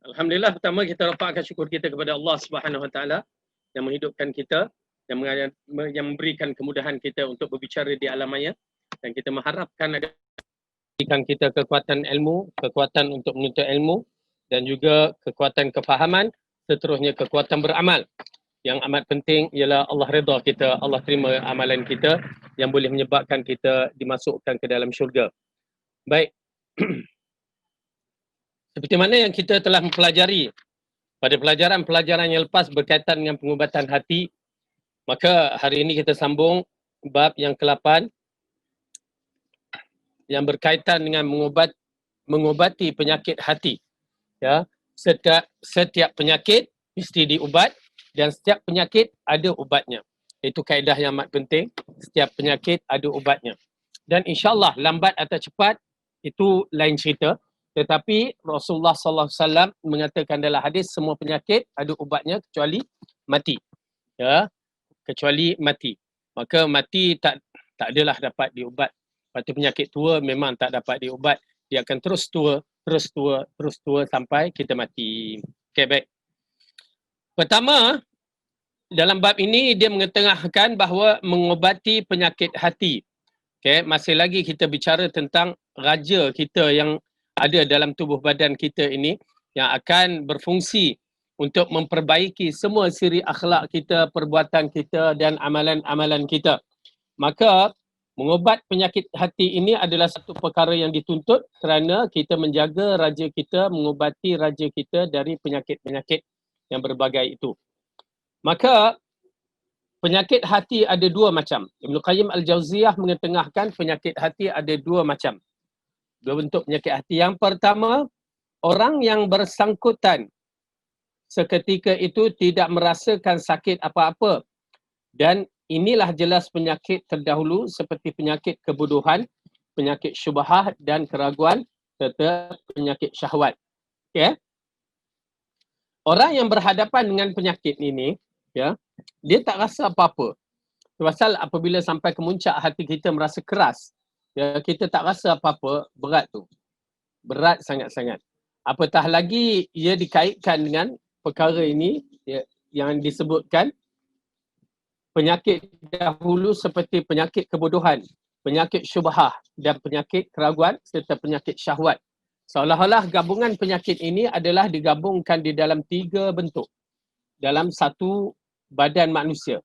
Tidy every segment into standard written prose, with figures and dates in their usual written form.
Alhamdulillah, pertama kita rapatkan syukur kita kepada Allah Subhanahu Wa Taala yang menghidupkan kita, yang memberikan kemudahan kita untuk berbicara di alam maya, dan kita mengharapkan agar berikan kita kekuatan ilmu, kekuatan untuk menuntut ilmu, dan juga kekuatan kefahaman, seterusnya kekuatan beramal. Yang amat penting ialah Allah redha kita, Allah terima amalan kita yang boleh menyebabkan kita dimasukkan ke dalam syurga. Baik. Seperti mana yang kita telah mempelajari pada pelajaran-pelajaran yang lepas berkaitan dengan pengubatan hati, maka hari ini kita sambung bab yang ke-8 yang berkaitan dengan mengubati penyakit hati. Ya, setiap penyakit mesti diubat dan setiap penyakit ada ubatnya. Itu kaedah yang amat penting. Setiap penyakit ada ubatnya. Dan insya-Allah lambat atau cepat itu lain cerita. Tetapi Rasulullah sallallahu alaihi wasallam mengatakan dalam hadis semua penyakit ada ubatnya kecuali mati. Ya, kecuali mati. Maka mati tak adalah dapat diubat. Lepas penyakit tua memang tak dapat diubat. Dia akan terus tua sampai kita mati. Okey, baik. Pertama, dalam bab ini dia mengetengahkan bahawa mengobati penyakit hati. Okey, masih lagi kita bicara tentang raja kita yang ada dalam tubuh badan kita ini yang akan berfungsi untuk memperbaiki semua siri akhlak kita, perbuatan kita dan amalan-amalan kita. Maka mengubat penyakit hati ini adalah satu perkara yang dituntut kerana kita menjaga raja kita, mengubati raja kita dari penyakit-penyakit yang berbagai itu. Maka penyakit hati ada dua macam. Ibnu Qayyim Al-Jauziyah mengetengahkan penyakit hati ada dua macam. Dua bentuk penyakit hati. Yang pertama, orang yang bersangkutan seketika itu tidak merasakan sakit apa-apa. Dan inilah jelas penyakit terdahulu seperti penyakit kebodohan, penyakit syubhah dan keraguan serta penyakit syahwat. Okay? Orang yang berhadapan dengan penyakit ini, ya, dia tak rasa apa-apa. Pasal apabila sampai ke muncak hati kita merasa keras, ya, kita tak rasa apa-apa, berat tu. Berat sangat-sangat. Apatah lagi ia dikaitkan dengan perkara ini, ya, yang disebutkan penyakit dahulu seperti penyakit kebodohan, penyakit syubhah dan penyakit keraguan serta penyakit syahwat. Seolah-olah gabungan penyakit ini adalah digabungkan di dalam tiga bentuk dalam satu badan manusia.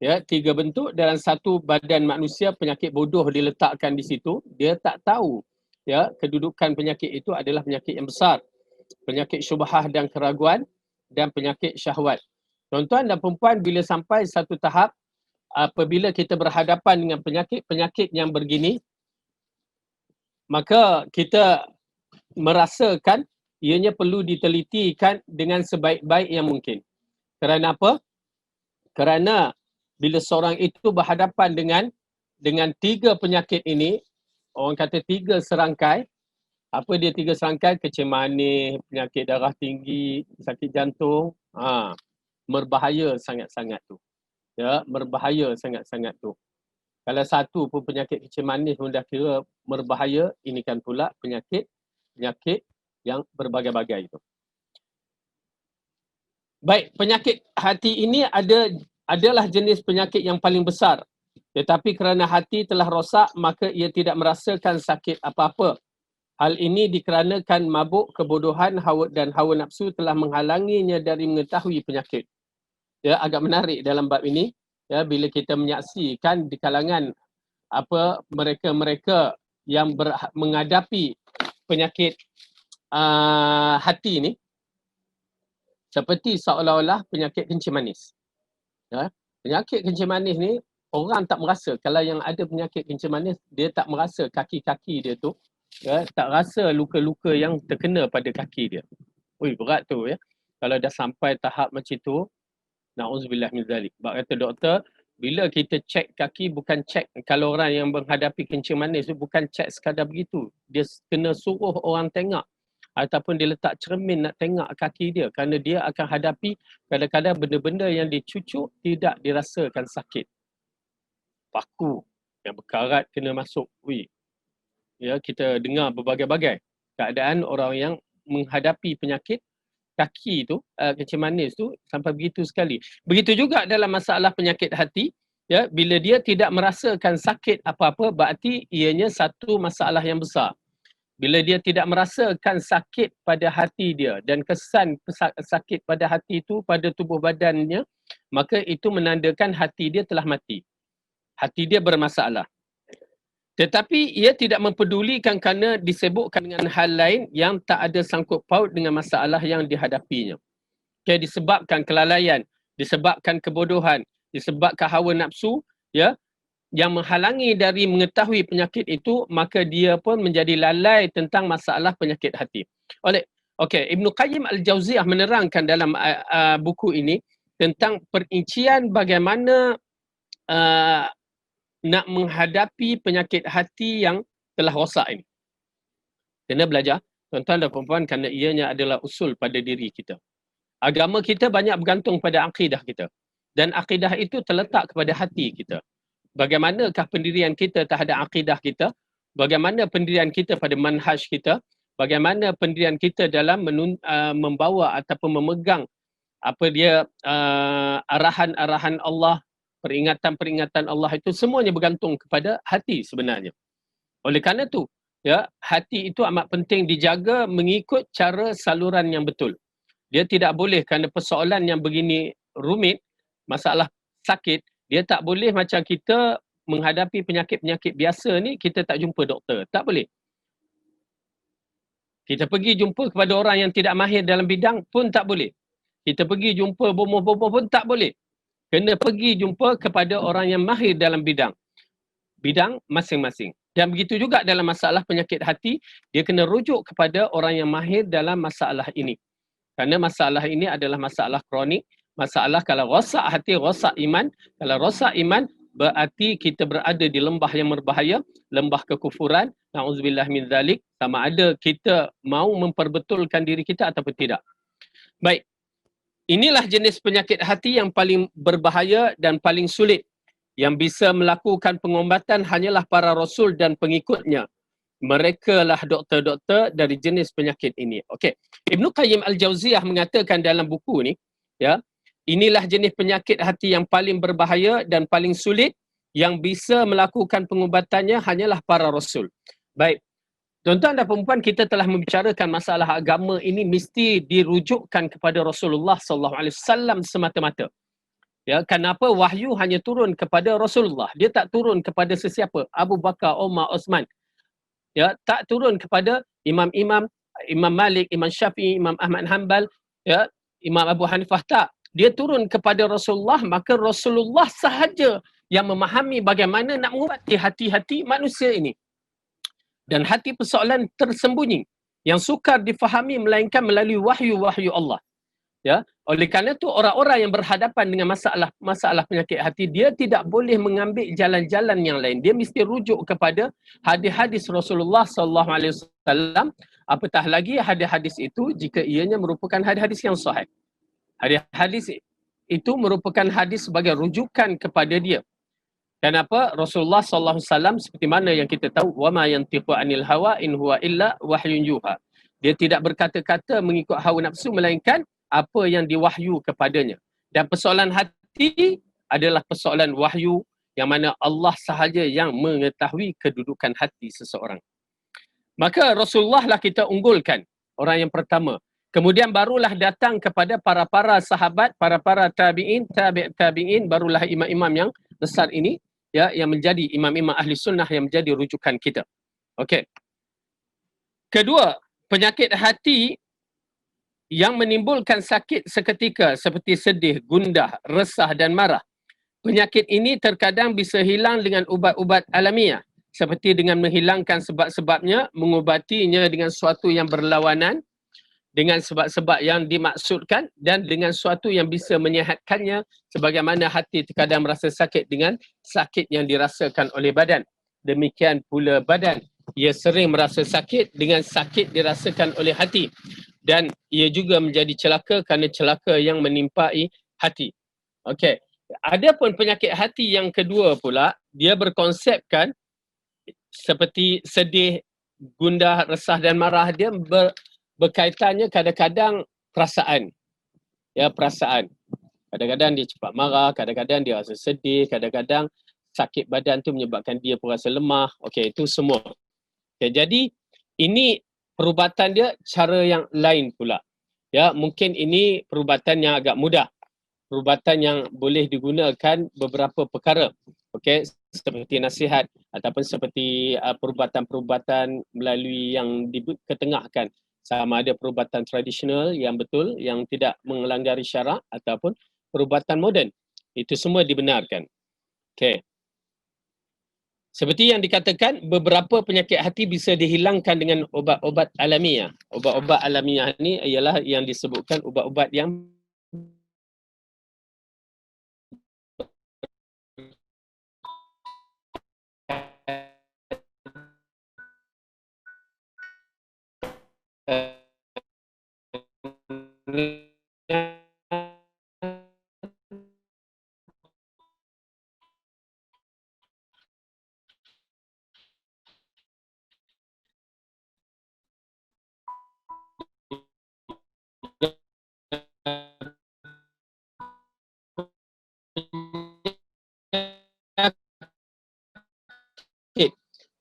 Ya, tiga bentuk dalam satu badan manusia, penyakit bodoh diletakkan di situ, dia tak tahu ya kedudukan penyakit itu adalah penyakit yang besar. Penyakit syubhah dan keraguan dan penyakit syahwat. Tuan-tuan dan perempuan, bila sampai satu tahap apabila kita berhadapan dengan penyakit-penyakit yang begini, maka kita merasakan ianya perlu ditelitikan dengan sebaik-baik yang mungkin. Kerana apa? Kerana bila seorang itu berhadapan dengan tiga penyakit ini, orang kata tiga serangkai. Apa dia tiga serangkai? Kecil manis, penyakit darah tinggi, sakit jantung. Berbahaya sangat-sangat tu. Ya, berbahaya sangat-sangat tu. Kalau satu pun penyakit kecil manis pun dah kira berbahaya, ini kan pula penyakit yang berbagai-bagai itu. Baik, penyakit hati ini adalah jenis penyakit yang paling besar. Tetapi kerana hati telah rosak, maka ia tidak merasakan sakit apa-apa. Hal ini dikarenakan mabuk, kebodohan, dan hawa nafsu telah menghalanginya dari mengetahui penyakit. Ya, agak menarik dalam bab ini, ya, bila kita menyaksikan di kalangan mereka-mereka yang menghadapi penyakit hati ini, seperti seolah-olah penyakit kencing manis. Ya, penyakit kencing manis ni orang tak merasa. Kalau yang ada penyakit kencing manis, dia tak merasa kaki-kaki dia tu, ya, tak rasa luka-luka yang terkena pada kaki dia. Ui, berat tu ya. Kalau dah sampai tahap macam tu, na'udzubillah min zalik. Sebab kata doktor, bila kita cek kaki, bukan cek, kalau orang yang menghadapi kencing manis tu bukan cek sekadar begitu. Dia kena suruh orang tengok ataupun dia letak cermin nak tengok kaki dia, kerana dia akan hadapi kadang-kadang benda-benda yang dicucuk tidak dirasakan sakit. Paku yang berkarat kena masuk. Ya, kita dengar berbagai-bagai keadaan orang yang menghadapi penyakit kaki tu, kencing manis tu sampai begitu sekali. Begitu juga dalam masalah penyakit hati, ya, bila dia tidak merasakan sakit apa-apa, berarti ianya satu masalah yang besar. Bila dia tidak merasakan sakit pada hati dia dan kesan sakit pada hati itu pada tubuh badannya, maka itu menandakan hati dia telah mati. Hati dia bermasalah. Tetapi ia tidak mempedulikan kerana disebutkan dengan hal lain yang tak ada sangkut paut dengan masalah yang dihadapinya. Okay, disebabkan kelalaian, disebabkan kebodohan, disebabkan hawa nafsu, ya, yang menghalangi dari mengetahui penyakit itu, maka dia pun menjadi lalai tentang masalah penyakit hati. Ibnu Qayyim Al-Jauziyah menerangkan dalam buku ini tentang perincian bagaimana nak menghadapi penyakit hati yang telah rosak ini. Kena belajar, tuan-tuan dan puan-puan, kerana ianya adalah usul pada diri kita. Agama kita banyak bergantung pada akidah kita. Dan akidah itu terletak kepada hati kita. Bagaimanakah pendirian kita terhadap akidah kita? Bagaimana pendirian kita pada manhaj kita? Bagaimana pendirian kita dalam membawa ataupun memegang arahan-arahan Allah, peringatan-peringatan Allah, itu semuanya bergantung kepada hati sebenarnya. Oleh kerana itu, ya, hati itu amat penting dijaga mengikut cara saluran yang betul. Dia tidak boleh, kerana persoalan yang begini rumit, masalah sakit, dia tak boleh macam kita menghadapi penyakit-penyakit biasa ni, kita tak jumpa doktor. Tak boleh. Kita pergi jumpa kepada orang yang tidak mahir dalam bidang pun tak boleh. Kita pergi jumpa bomoh-bomoh pun tak boleh. Kena pergi jumpa kepada orang yang mahir dalam bidang masing-masing. Dan begitu juga dalam masalah penyakit hati, dia kena rujuk kepada orang yang mahir dalam masalah ini. Kerana masalah ini adalah masalah kronik. Masalah kalau rosak hati, rosak iman. Kalau rosak iman, berarti kita berada di lembah yang berbahaya, lembah kekufuran. Na'udzubillah min zalik. Sama ada kita mau memperbetulkan diri kita ataupun tidak. Baik. Inilah jenis penyakit hati yang paling berbahaya dan paling sulit. Yang bisa melakukan pengobatan hanyalah para rasul dan pengikutnya. Mereka lah doktor-doktor dari jenis penyakit ini. Okey. Ibnu Qayyim Al-Jauziyah mengatakan dalam buku ni, ya, inilah jenis penyakit hati yang paling berbahaya dan paling sulit, yang bisa melakukan pengobatannya hanyalah para rasul. Baik. Tuan-tuan dan puan-puan, kita telah membicarakan masalah agama ini mesti dirujukkan kepada Rasulullah SAW semata-mata. Ya, kenapa wahyu hanya turun kepada Rasulullah? Dia tak turun kepada sesiapa. Abu Bakar, Umar, Osman. Ya, tak turun kepada imam-imam, Imam Malik, Imam Syafi'i, Imam Ahmad Hanbal, ya, Imam Abu Hanifah, tak. Dia turun kepada Rasulullah, maka Rasulullah sahaja yang memahami bagaimana nak mengubati hati-hati manusia ini. Dan hati persoalan tersembunyi yang sukar difahami melainkan melalui wahyu-wahyu Allah. Ya, oleh kerana itu orang-orang yang berhadapan dengan masalah penyakit hati, dia tidak boleh mengambil jalan-jalan yang lain. Dia mesti rujuk kepada hadis-hadis Rasulullah SAW. Apatah lagi hadis-hadis itu jika ianya merupakan hadis-hadis yang sahih. Hadis-hadis itu merupakan hadis sebagai rujukan kepada dia. Kenapa? Rasulullah SAW seperti mana yang kita tahu, wa ma yantiqu anil hawa in huwa illa wahyun yuha. Dia tidak berkata-kata mengikut hawa nafsu melainkan apa yang diwahyu kepadanya. Dan persoalan hati adalah persoalan wahyu yang mana Allah sahaja yang mengetahui kedudukan hati seseorang. Maka Rasulullah lah kita unggulkan, orang yang pertama. Kemudian barulah datang kepada para sahabat, para tabi'in, tabi'in, barulah imam-imam yang besar ini, ya, yang menjadi imam-imam ahli sunnah yang menjadi rujukan kita. Okey. Kedua, penyakit hati yang menimbulkan sakit seketika seperti sedih, gundah, resah dan marah. Penyakit ini terkadang bisa hilang dengan ubat-ubat alamiah, seperti dengan menghilangkan sebab-sebabnya, mengubatinya dengan sesuatu yang berlawanan dengan sebab-sebab yang dimaksudkan, dan dengan sesuatu yang bisa menyihatkannya, sebagaimana hati terkadang merasa sakit dengan sakit yang dirasakan oleh badan. Demikian pula badan, ia sering merasa sakit dengan sakit dirasakan oleh hati. Dan ia juga menjadi celaka kerana celaka yang menimpai hati. Okey. Adapun penyakit hati yang kedua pula, dia berkonsepkan seperti sedih, gundah, resah dan marah, dia berkaitannya kadang-kadang perasaan. Ya, perasaan. Kadang-kadang dia cepat marah, kadang-kadang dia rasa sedih, kadang-kadang sakit badan tu menyebabkan dia pun rasa lemah. Okey, itu semua. Okay, jadi ini perubatan dia cara yang lain pula. Ya, mungkin ini perubatan yang agak mudah. Perubatan yang boleh digunakan beberapa perkara. Okey, seperti nasihat ataupun seperti perubatan-perubatan melalui yang diketengahkan. Sama ada perubatan tradisional yang betul, yang tidak mengelanggar syarak ataupun perubatan moden. Itu semua dibenarkan. Okey. Seperti yang dikatakan, beberapa penyakit hati bisa dihilangkan dengan ubat-ubat alamiah. Ubat-ubat alamiah ni ialah yang disebutkan ubat-ubat yang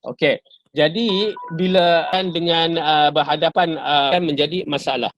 okey. Jadi bila dengan berhadapan akan menjadi masalah.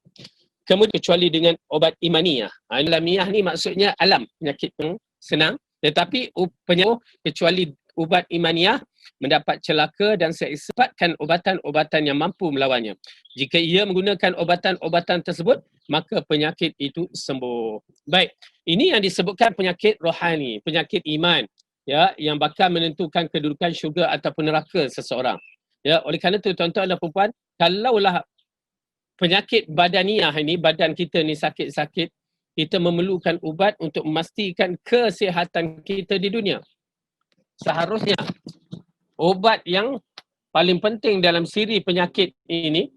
Kemudian kecuali dengan obat imaniah. Alamiah ni maksudnya alam, penyakit yang senang. Tetapi penyakit kecuali ubat imaniah mendapat celaka dan seisbatkan ubatan-ubatan yang mampu melawannya. Jika ia menggunakan ubatan-ubatan tersebut, maka penyakit itu sembuh. Baik, ini yang disebutkan penyakit rohani, penyakit iman, ya, yang bakal menentukan kedudukan syurga ataupun neraka seseorang. Ya, oleh kerana itu tuan-tuan dan puan-puan, kalaulah penyakit badaniah ini, badan kita ni sakit-sakit, kita memerlukan ubat untuk memastikan kesihatan kita di dunia. Seharusnya ubat yang paling penting dalam siri penyakit ini,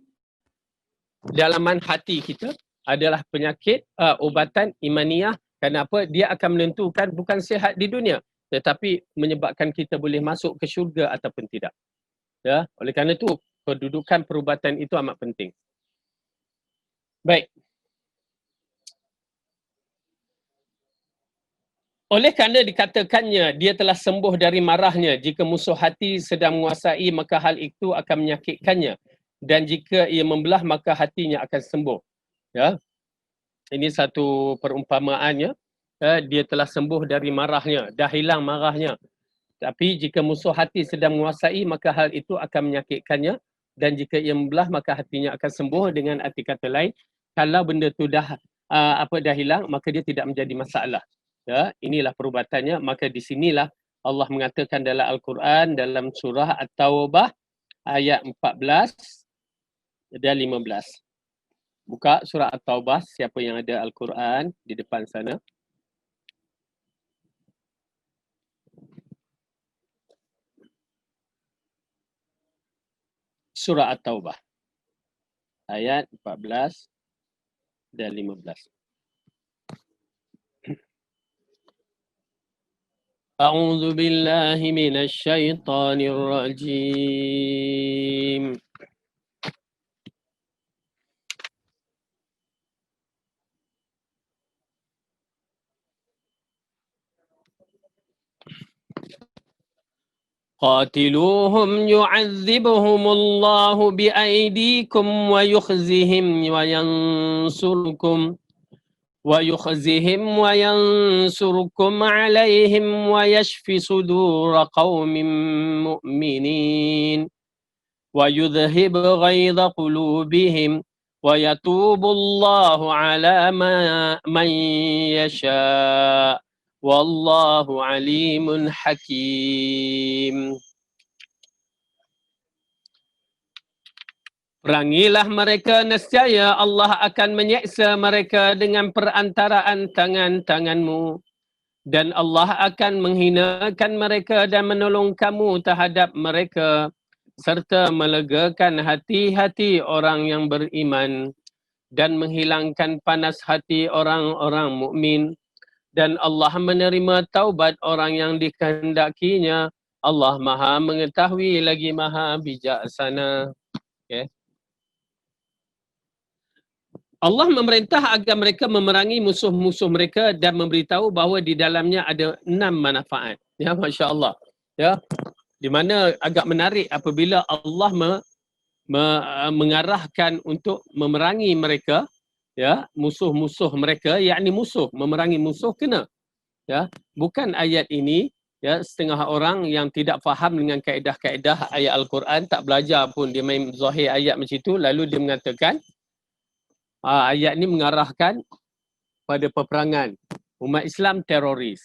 dalaman hati kita, adalah penyakit ubatan imaniah. Kenapa? Dia akan menentukan bukan sihat di dunia, tetapi menyebabkan kita boleh masuk ke syurga ataupun tidak. Ya, oleh kerana itu kedudukan perubatan itu amat penting. Baik. Oleh kerana dikatakannya dia telah sembuh dari marahnya, jika musuh hati sedang menguasai maka hal itu akan menyakitkannya, dan jika ia membelah maka hatinya akan sembuh. Ya. Ini satu perumpamaannya. Dia telah sembuh dari marahnya, dah hilang marahnya. Tapi jika musuh hati sedang menguasai maka hal itu akan menyakitkannya, dan jika ia membelah maka hatinya akan sembuh. Dengan arti kata lain, kalau benda tu dah dah hilang, maka dia tidak menjadi masalah. Ya, inilah perubatannya. Maka di sinilah Allah mengatakan dalam Al-Quran, dalam surah At-Taubah ayat 14 dan 15. Buka surah At-Taubah, siapa yang ada Al-Quran di depan sana. Surah At-Taubah ayat 14 dan 15. A'udzu billahi minasy syaithanir rajim. قاتلوهم يعذبهم الله بأيديكم ويخزهم عليهم ويشف صدور قوم مؤمنين ويذهب غيظ قلوبهم ويتوب الله على من يشاء Wallahu alimun hakim. Perangilah mereka, nescaya Allah akan menyeksa mereka dengan perantaraan tangan-tanganmu. Dan Allah akan menghinakan mereka dan menolong kamu terhadap mereka, serta melegakan hati-hati orang yang beriman dan menghilangkan panas hati orang-orang mukmin. Dan Allah menerima taubat orang yang dikehendakinya. Allah Maha mengetahui lagi Maha bijaksana. Okay. Allah memerintah agar mereka memerangi musuh-musuh mereka dan memberitahu bahawa di dalamnya ada 6 manfaat. Ya, Masya Allah. Ya, di mana agak menarik apabila Allah mengarahkan untuk memerangi mereka, ya, musuh-musuh mereka, yakni musuh, memerangi musuh kena. Ya, bukan ayat ini, ya, setengah orang yang tidak faham dengan kaedah-kaedah ayat Al-Quran, tak belajar pun, dia main zahir ayat macam itu, lalu dia mengatakan, ayat ini mengarahkan pada peperangan. Umat Islam teroris.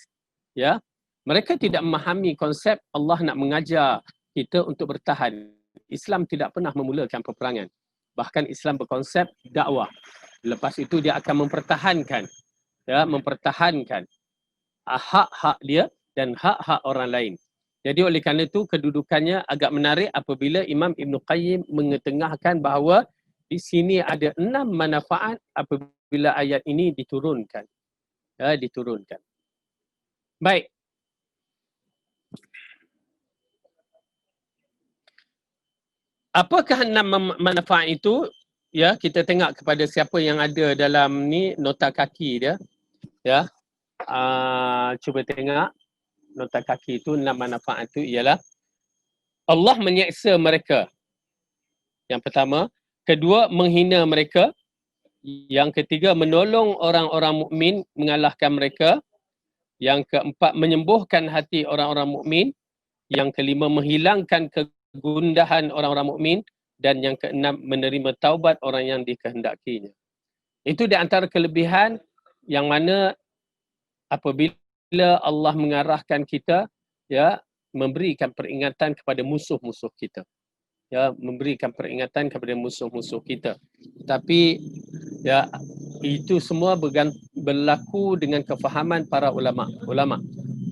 Ya, mereka tidak memahami konsep Allah nak mengajar kita untuk bertahan. Islam tidak pernah memulakan peperangan. Bahkan Islam berkonsep dakwah. Lepas itu dia akan mempertahankan, ya, mempertahankan hak-hak dia dan hak-hak orang lain. Jadi oleh kerana itu kedudukannya agak menarik apabila Imam Ibn Qayyim mengetengahkan bahawa di sini ada 6 manfaat apabila ayat ini diturunkan. Ya, diturunkan. Baik. Apakah 6 manfaat itu? Ya, kita tengok kepada siapa yang ada dalam ni nota kaki dia. Ya. Cuba tengok nota kaki itu 6 manfaat itu ialah Allah menyeksa mereka. Yang pertama, kedua menghina mereka. Yang ketiga menolong orang-orang mukmin mengalahkan mereka. Yang keempat menyembuhkan hati orang-orang mukmin. Yang kelima menghilangkan kegundahan orang-orang mukmin. Dan yang keenam menerima taubat orang yang dikehendakinya. Itu di antara kelebihan yang mana apabila Allah mengarahkan kita, ya, memberikan peringatan kepada musuh-musuh kita. Ya, memberikan peringatan kepada musuh-musuh kita. Tapi ya, itu semua berlaku dengan kefahaman para ulama.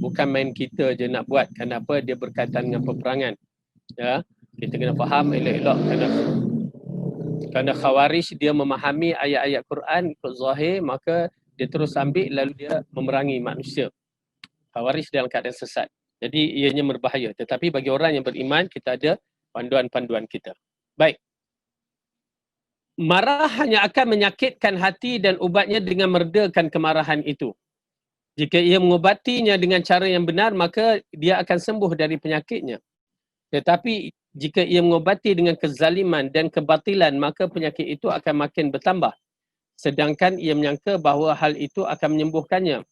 Bukan main kita je nak buat. Kenapa dia berkaitan dengan peperangan. Ya, kita kena faham elok-elok kerana Khawarij dia memahami ayat-ayat Quran ikut zahir, maka dia terus ambil lalu dia memerangi manusia. Khawarij dalam keadaan sesat. Jadi ianya berbahaya. Tetapi bagi orang yang beriman, kita ada panduan-panduan kita. Baik. Marah hanya akan menyakitkan hati dan ubatnya dengan meredakan kemarahan itu. Jika ia mengubatinya dengan cara yang benar, maka dia akan sembuh dari penyakitnya. Tetapi jika ia mengubati dengan kezaliman dan kebatilan, maka penyakit itu akan makin bertambah. Sedangkan ia menyangka bahawa hal itu akan menyembuhkannya.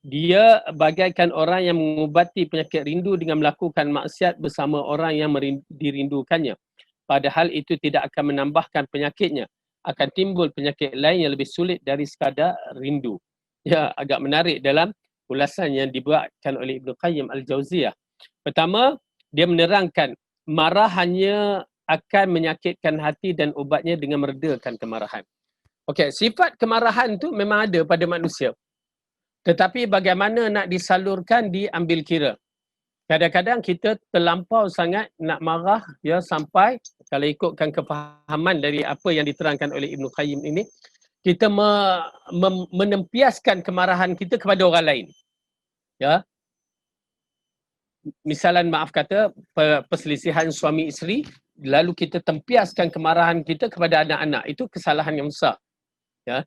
Dia bagaikan orang yang mengubati penyakit rindu dengan melakukan maksiat bersama orang yang dirindukannya. Padahal itu tidak akan menambahkan penyakitnya. Akan timbul penyakit lain yang lebih sulit dari sekadar rindu. Ya, agak menarik dalam ulasan yang dibuatkan oleh Ibn Qayyim Al-Jauziyah. Pertama, dia menerangkan marah hanya akan menyakitkan hati dan ubatnya dengan meredakan kemarahan. Okey, sifat kemarahan tu memang ada pada manusia. Tetapi bagaimana nak disalurkan diambil kira. Kadang-kadang kita terlampau sangat nak marah, ya, sampai kalau ikutkan kefahaman dari apa yang diterangkan oleh Ibn Qayyim ini, kita menempiaskan kemarahan kita kepada orang lain. Ya. Misalan maaf kata perselisihan suami isteri, lalu kita tempiaskan kemarahan kita kepada anak-anak. Itu kesalahan yang besar. Ya.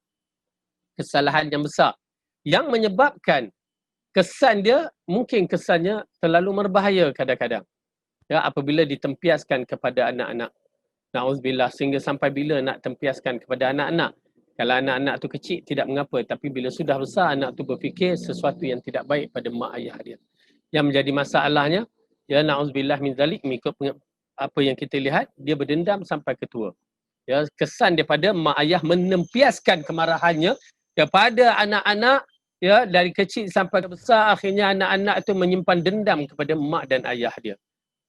Kesalahan yang besar. Yang menyebabkan kesan dia, mungkin kesannya terlalu berbahaya kadang-kadang. Ya, apabila ditempiaskan kepada anak-anak. Na'udzubillah, sehingga sampai bila nak tempiaskan kepada anak-anak. Kalau anak-anak tu kecil tidak mengapa, tapi bila sudah besar anak tu berfikir sesuatu yang tidak baik pada mak ayah dia. Yang menjadi masalahnya, ya, na'udzubillah min zalik, mengikut apa yang kita lihat, dia berdendam sampai ke tua. Ya, kesan daripada mak ayah menempiaskan kemarahannya kepada anak-anak, ya, dari kecil sampai besar, akhirnya anak-anak itu menyimpan dendam kepada mak dan ayah dia.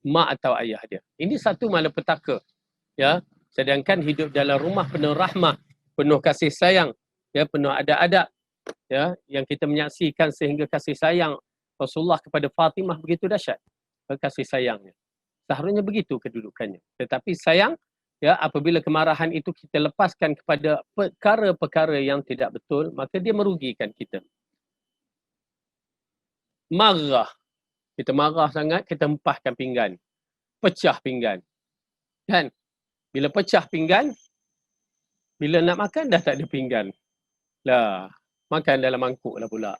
Mak atau ayah dia. Ini satu malapetaka. Ya, sedangkan hidup dalam rumah penuh rahmah, penuh kasih sayang, ya, penuh adab-adab, ya, yang kita menyaksikan sehingga kasih sayang Rasulullah kepada Fatimah begitu dahsyat. Kasih sayangnya. Seharusnya begitu kedudukannya. Tetapi sayang, ya, apabila kemarahan itu kita lepaskan kepada perkara-perkara yang tidak betul, maka dia merugikan kita. Marah. Kita marah sangat, kita hempaskan pinggan. Pecah pinggan. Kan? Bila pecah pinggan, Bila nak makan dah tak ada pinggan. Lah, makan dalam mangkuk lah pula.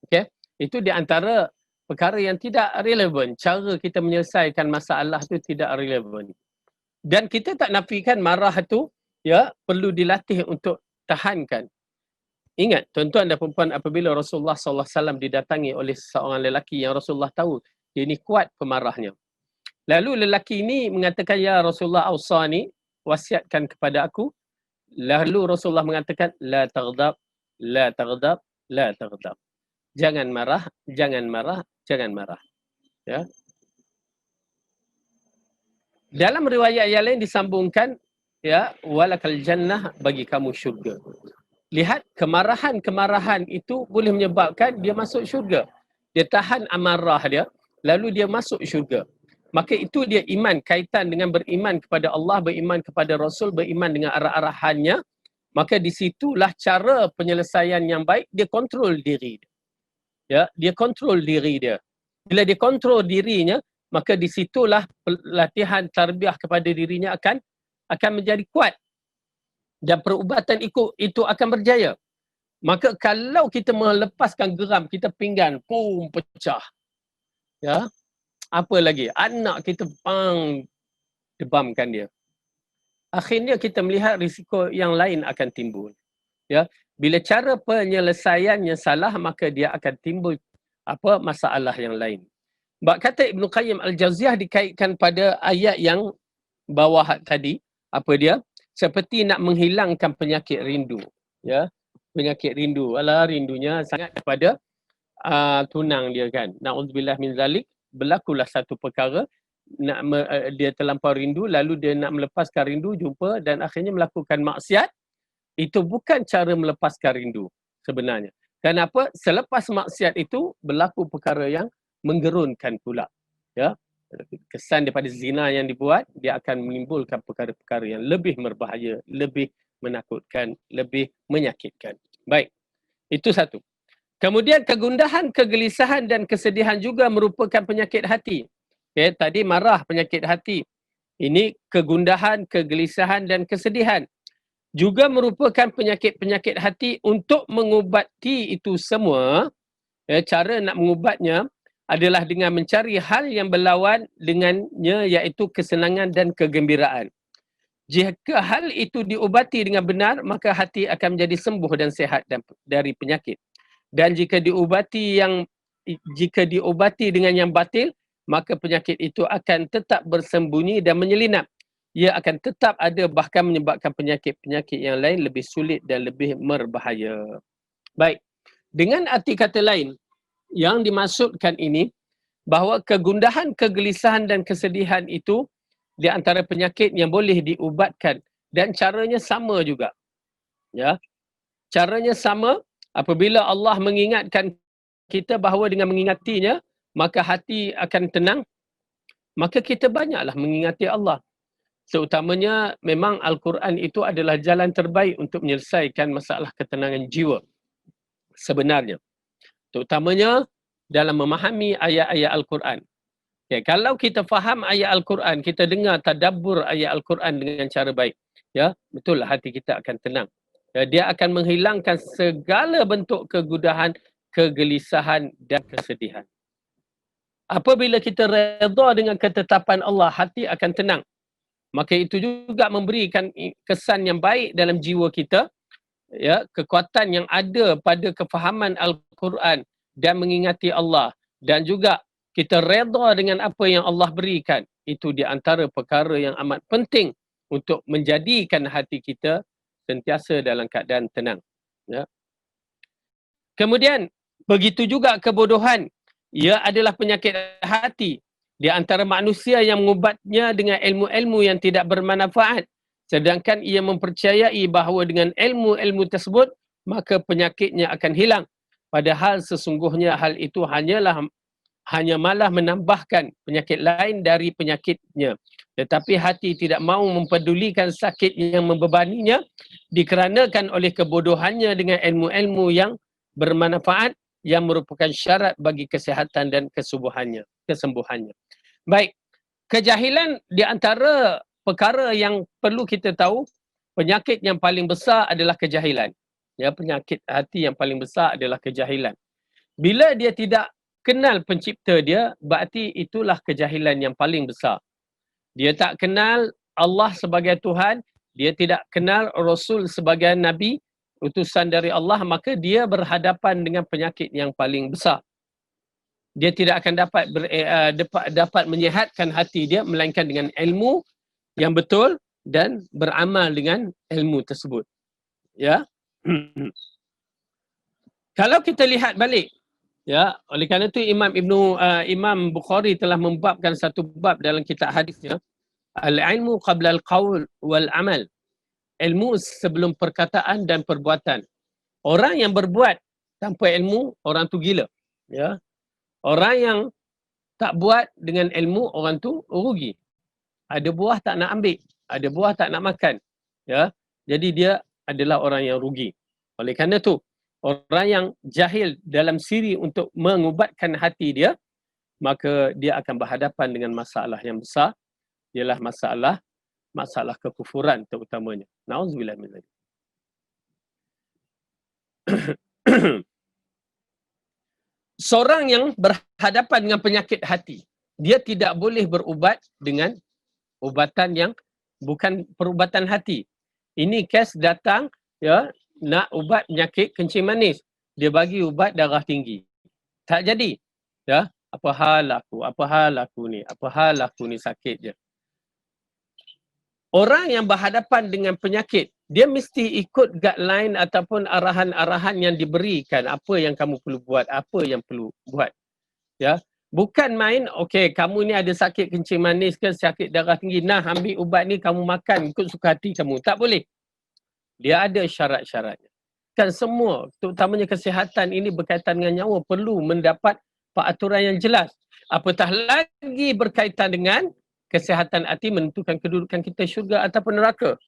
Okey, itu di antara perkara yang tidak relevan. Cara kita menyelesaikan masalah tu tidak relevan. Dan kita tak nafikan marah tu ya perlu dilatih untuk tahankan. Ingat tuan-tuan dan puan apabila Rasulullah SAW didatangi oleh seorang lelaki yang Rasulullah tahu dia ni kuat pemarahnya. Lalu lelaki ini mengatakan, ya Rasulullah awsani, wasiatkan kepada aku. Lalu Rasulullah mengatakan, la taghdab, la taghdab, la taghdab. Jangan marah, jangan marah, jangan marah. Ya. Dalam riwayat yang lain disambungkan, ya, walakal jannah, bagi kamu syurga. Lihat, kemarahan-kemarahan itu boleh menyebabkan dia masuk syurga. Dia tahan amarah dia, lalu dia masuk syurga. Maka itu dia iman, kaitan dengan beriman kepada Allah, beriman kepada Rasul, beriman dengan arah-arahannya. Maka di situlah cara penyelesaian yang baik, dia kontrol diri dia. Ya, dia kontrol diri dia. Bila dia kontrol dirinya, maka di situlah latihan tarbiyah kepada dirinya akan menjadi kuat. Dan perubatan itu akan berjaya. Maka kalau kita melepaskan geram, kita pinggan, pum, pecah. Ya, apa lagi? Anak kita debamkan dia. Akhirnya kita melihat risiko yang lain akan timbul. Ya, bila cara penyelesaiannya salah, maka dia akan timbul masalah yang lain. Sebab kata Ibn Qayyim Al-Jauziyah dikaitkan pada ayat yang bawah tadi, apa dia? Seperti nak menghilangkan penyakit rindu. Ya, penyakit rindu. Alah, rindunya sangat kepada tunang dia kan. Na'udzubillah min zalik, berlakulah satu perkara, dia terlampau rindu, lalu dia nak melepaskan rindu, jumpa dan akhirnya melakukan maksiat. Itu bukan cara melepaskan rindu sebenarnya. Kenapa? Selepas maksiat itu berlaku perkara yang menggerunkan pula. Ya, kesan daripada zina yang dibuat, dia akan menimbulkan perkara-perkara yang lebih berbahaya, lebih menakutkan, lebih menyakitkan. Baik, itu satu. Kemudian kegundahan, kegelisahan dan kesedihan juga merupakan penyakit hati. Okay, tadi marah, penyakit hati. Ini kegundahan, kegelisahan dan kesedihan. Juga merupakan penyakit-penyakit hati. Untuk mengubati itu semua, cara nak mengubatnya adalah dengan mencari hal yang berlawan dengannya, iaitu kesenangan dan kegembiraan. Jika hal itu diubati dengan benar, maka hati akan menjadi sembuh dan sehat dari penyakit. Dan jika diubati dengan yang batil, maka penyakit itu akan tetap bersembunyi dan menyelinap. Ia akan tetap ada, bahkan menyebabkan penyakit-penyakit yang lain lebih sulit dan lebih berbahaya. Baik, dengan arti kata lain, yang dimaksudkan ini, bahawa kegundahan, kegelisahan dan kesedihan itu di antara penyakit yang boleh diubatkan. Dan caranya sama juga. Ya, caranya sama. Apabila Allah mengingatkan kita bahawa dengan mengingatinya, maka hati akan tenang, maka kita banyaklah mengingati Allah. Seutamanya memang Al-Quran itu adalah jalan terbaik untuk menyelesaikan masalah ketenangan jiwa sebenarnya. Terutamanya dalam memahami ayat-ayat Al-Quran. Okay, kalau kita faham ayat Al-Quran, kita dengar tadabbur ayat Al-Quran dengan cara baik, ya, betul lah hati kita akan tenang. Ya, dia akan menghilangkan segala bentuk kegundahan, kegelisahan dan kesedihan. Apabila kita redha dengan ketetapan Allah, hati akan tenang. Maka itu juga memberikan kesan yang baik dalam jiwa kita. Ya, kekuatan yang ada pada kefahaman Al-Quran dan mengingati Allah. Dan juga kita redha dengan apa yang Allah berikan. Itu di antara perkara yang amat penting untuk menjadikan hati kita sentiasa dalam keadaan tenang. Ya. Kemudian, begitu juga kebodohan. Ia adalah penyakit hati. Di antara manusia yang mengubatnya dengan ilmu-ilmu yang tidak bermanfaat. Sedangkan ia mempercayai bahawa dengan ilmu-ilmu tersebut, maka penyakitnya akan hilang. Padahal sesungguhnya hal itu hanya malah menambahkan penyakit lain dari penyakitnya. Tetapi hati tidak mahu mempedulikan sakit yang membebaninya dikarenakan oleh kebodohannya dengan ilmu-ilmu yang bermanfaat yang merupakan syarat bagi kesihatan dan kesembuhannya. Baik, kejahilan di antara perkara yang perlu kita tahu Penyakit yang paling besar adalah kejahilan. Ya, penyakit hati yang paling besar adalah kejahilan. Bila dia tidak kenal pencipta dia, berarti itulah kejahilan yang paling besar. Dia tak kenal Allah sebagai Tuhan, dia tidak kenal Rasul sebagai Nabi, utusan dari Allah, maka dia berhadapan dengan penyakit yang paling besar. Dia tidak akan dapat menyihatkan hati dia melainkan dengan ilmu yang betul dan beramal dengan ilmu tersebut. Ya. Kalau kita lihat balik, ya, oleh kerana itu Imam Bukhari telah membabkan satu bab dalam kitab hadisnya, al-ilmu qabla al-qaul wal amal. Ilmu sebelum perkataan dan perbuatan. Orang yang berbuat tanpa ilmu, orang tu gila. Ya. Orang yang tak buat dengan ilmu, orang tu rugi. Ada buah tak nak ambil, ada buah tak nak makan. Ya. Jadi dia adalah orang yang rugi. Oleh kerana tu, orang yang jahil dalam siri untuk mengubatkan hati dia, maka dia akan berhadapan dengan masalah yang besar, ialah masalah kekufuran terutamanya. Nauzubillah min dzalik. Seorang yang berhadapan dengan penyakit hati, dia tidak boleh berubat dengan ubatan yang bukan perubatan hati. Ini kes datang, ya, nak ubat penyakit kencing manis. Dia bagi ubat darah tinggi. Tak jadi. Ya, apa hal aku ni sakit je. Orang yang berhadapan dengan penyakit, dia mesti ikut guideline ataupun arahan-arahan yang diberikan. Apa yang kamu perlu buat, apa yang perlu buat. Ya, bukan main, okey, kamu ni ada sakit kencing manis ke, sakit darah tinggi, nah ambil ubat ni kamu makan ikut suka hati kamu. Tak boleh. Dia ada syarat-syaratnya. Kan semua, terutamanya kesihatan ini berkaitan dengan nyawa, perlu mendapat peraturan yang jelas. Apatah lagi berkaitan dengan kesihatan hati menentukan kedudukan kita syurga ataupun neraka.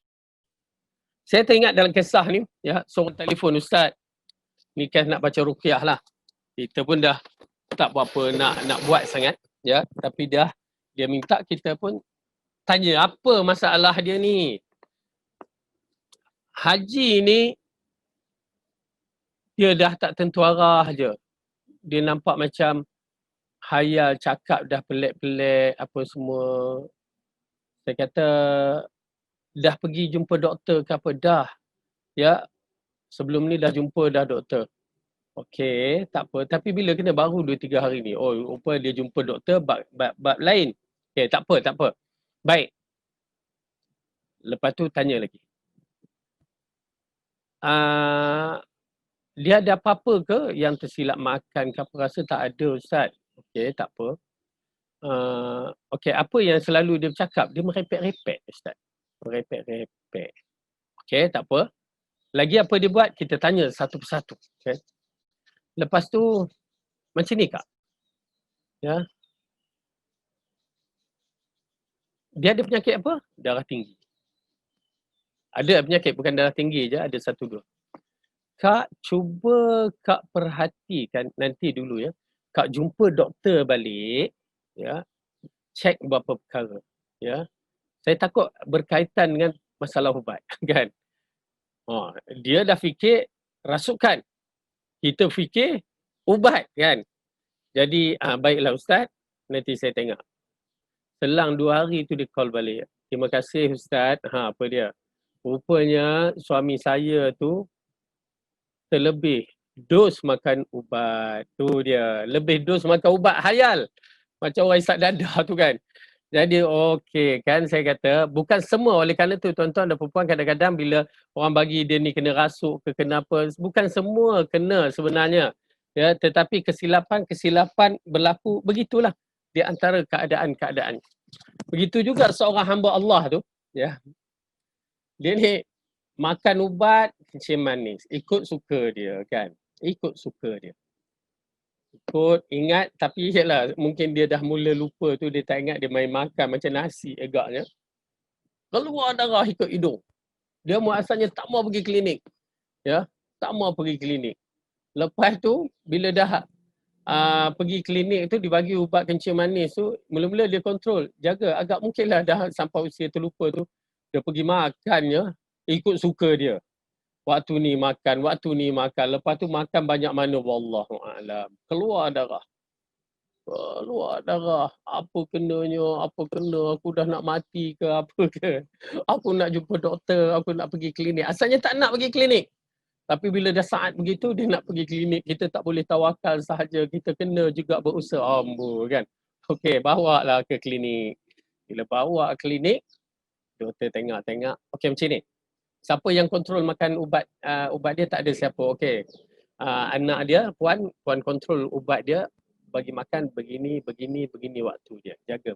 Saya teringat dalam kisah ni, ya, seorang telefon, Ustaz, ni kan nak baca ruqyah lah. Kita pun dah tak berapa nak buat sangat, ya, tapi dia minta kita pun tanya apa masalah dia ni. Haji ni dia dah tak tentu arah je. Dia nampak macam hayal cakap dah pelik-pelik apa semua. Saya kata dah pergi jumpa doktor ke apa? Dah. Ya. Sebelum ni dah jumpa dah doktor. Okey, tak apa. Tapi bila kena baru 2-3 hari ni. Oh, rupa dia jumpa doktor bab lain. Okey, tak apa. Baik. Lepas tu tanya lagi. Dia ada apa-apa ke yang tersilap makan ke apa? Rasa tak ada, Ustaz. Okey, tak apa. Okey, apa yang selalu dia bercakap? Dia merepek-repek, Ustaz. Merepek-repek. Okey, tak apa. Lagi apa dia buat? Kita tanya satu persatu. Okay. Lepas tu, macam ni Kak. Ya. Dia ada penyakit apa? Darah tinggi. Ada penyakit, bukan darah tinggi je, ada 1-2. Kak, cuba Kak perhatikan nanti dulu ya. Kak jumpa doktor balik, ya. Cek beberapa perkara, ya. Saya takut berkaitan dengan masalah ubat, kan. Dia dah fikir rasukan. Kita fikir ubat, kan. Jadi, baiklah Ustaz, nanti saya tengok. Selang 2 hari tu dia call balik. Terima kasih Ustaz. Apa dia? Rupanya suami saya tu terlebih dos makan ubat. Tu dia. Lebih dos makan ubat hayal. Macam orang isap dadah tu kan. Jadi okey kan, saya kata bukan semua. Oleh kerana tu tuan-tuan dan perempuan, kadang-kadang bila orang bagi dia ni kena rasuk ke kenapa, bukan semua kena sebenarnya. Ya, tetapi kesilapan berlaku begitulah di antara keadaan-keadaan. Begitu juga seorang hamba Allah tu, ya. Dia ni makan ubat kencing manis, ikut suka dia kan. Ikut suka dia. Ikut, ingat, tapi yalah, mungkin dia dah mula lupa tu, dia tak ingat dia main makan macam nasi agaknya. Keluar darah ikut hidung. Dia asalnya tak mau pergi klinik. Ya, tak mau pergi klinik. Lepas tu, bila dah pergi klinik tu, dibagi ubat kencing manis tu, mula-mula dia kontrol, jaga. Agak mungkinlah dah sampai usia terlupa tu, dia pergi makan je, ikut suka dia. Waktu ni makan, lepas tu makan banyak mana, wallahu a'lam. Keluar darah. Keluar darah. Apa kenanya, aku dah nak mati ke apa ke. Aku nak jumpa doktor, aku nak pergi klinik. Asalnya tak nak pergi klinik. Tapi bila dah saat begitu, dia nak pergi klinik. Kita tak boleh tawakal sahaja. Kita kena juga berusaha. Ambul kan. Okey, bawa lah ke klinik. Bila bawa klinik, doktor tengok-tengok. Okey, macam ni. Siapa yang kontrol makan ubat ubat dia tak ada siapa. Okey. Anak dia, puan kontrol ubat dia, bagi makan begini waktu dia. Jaga.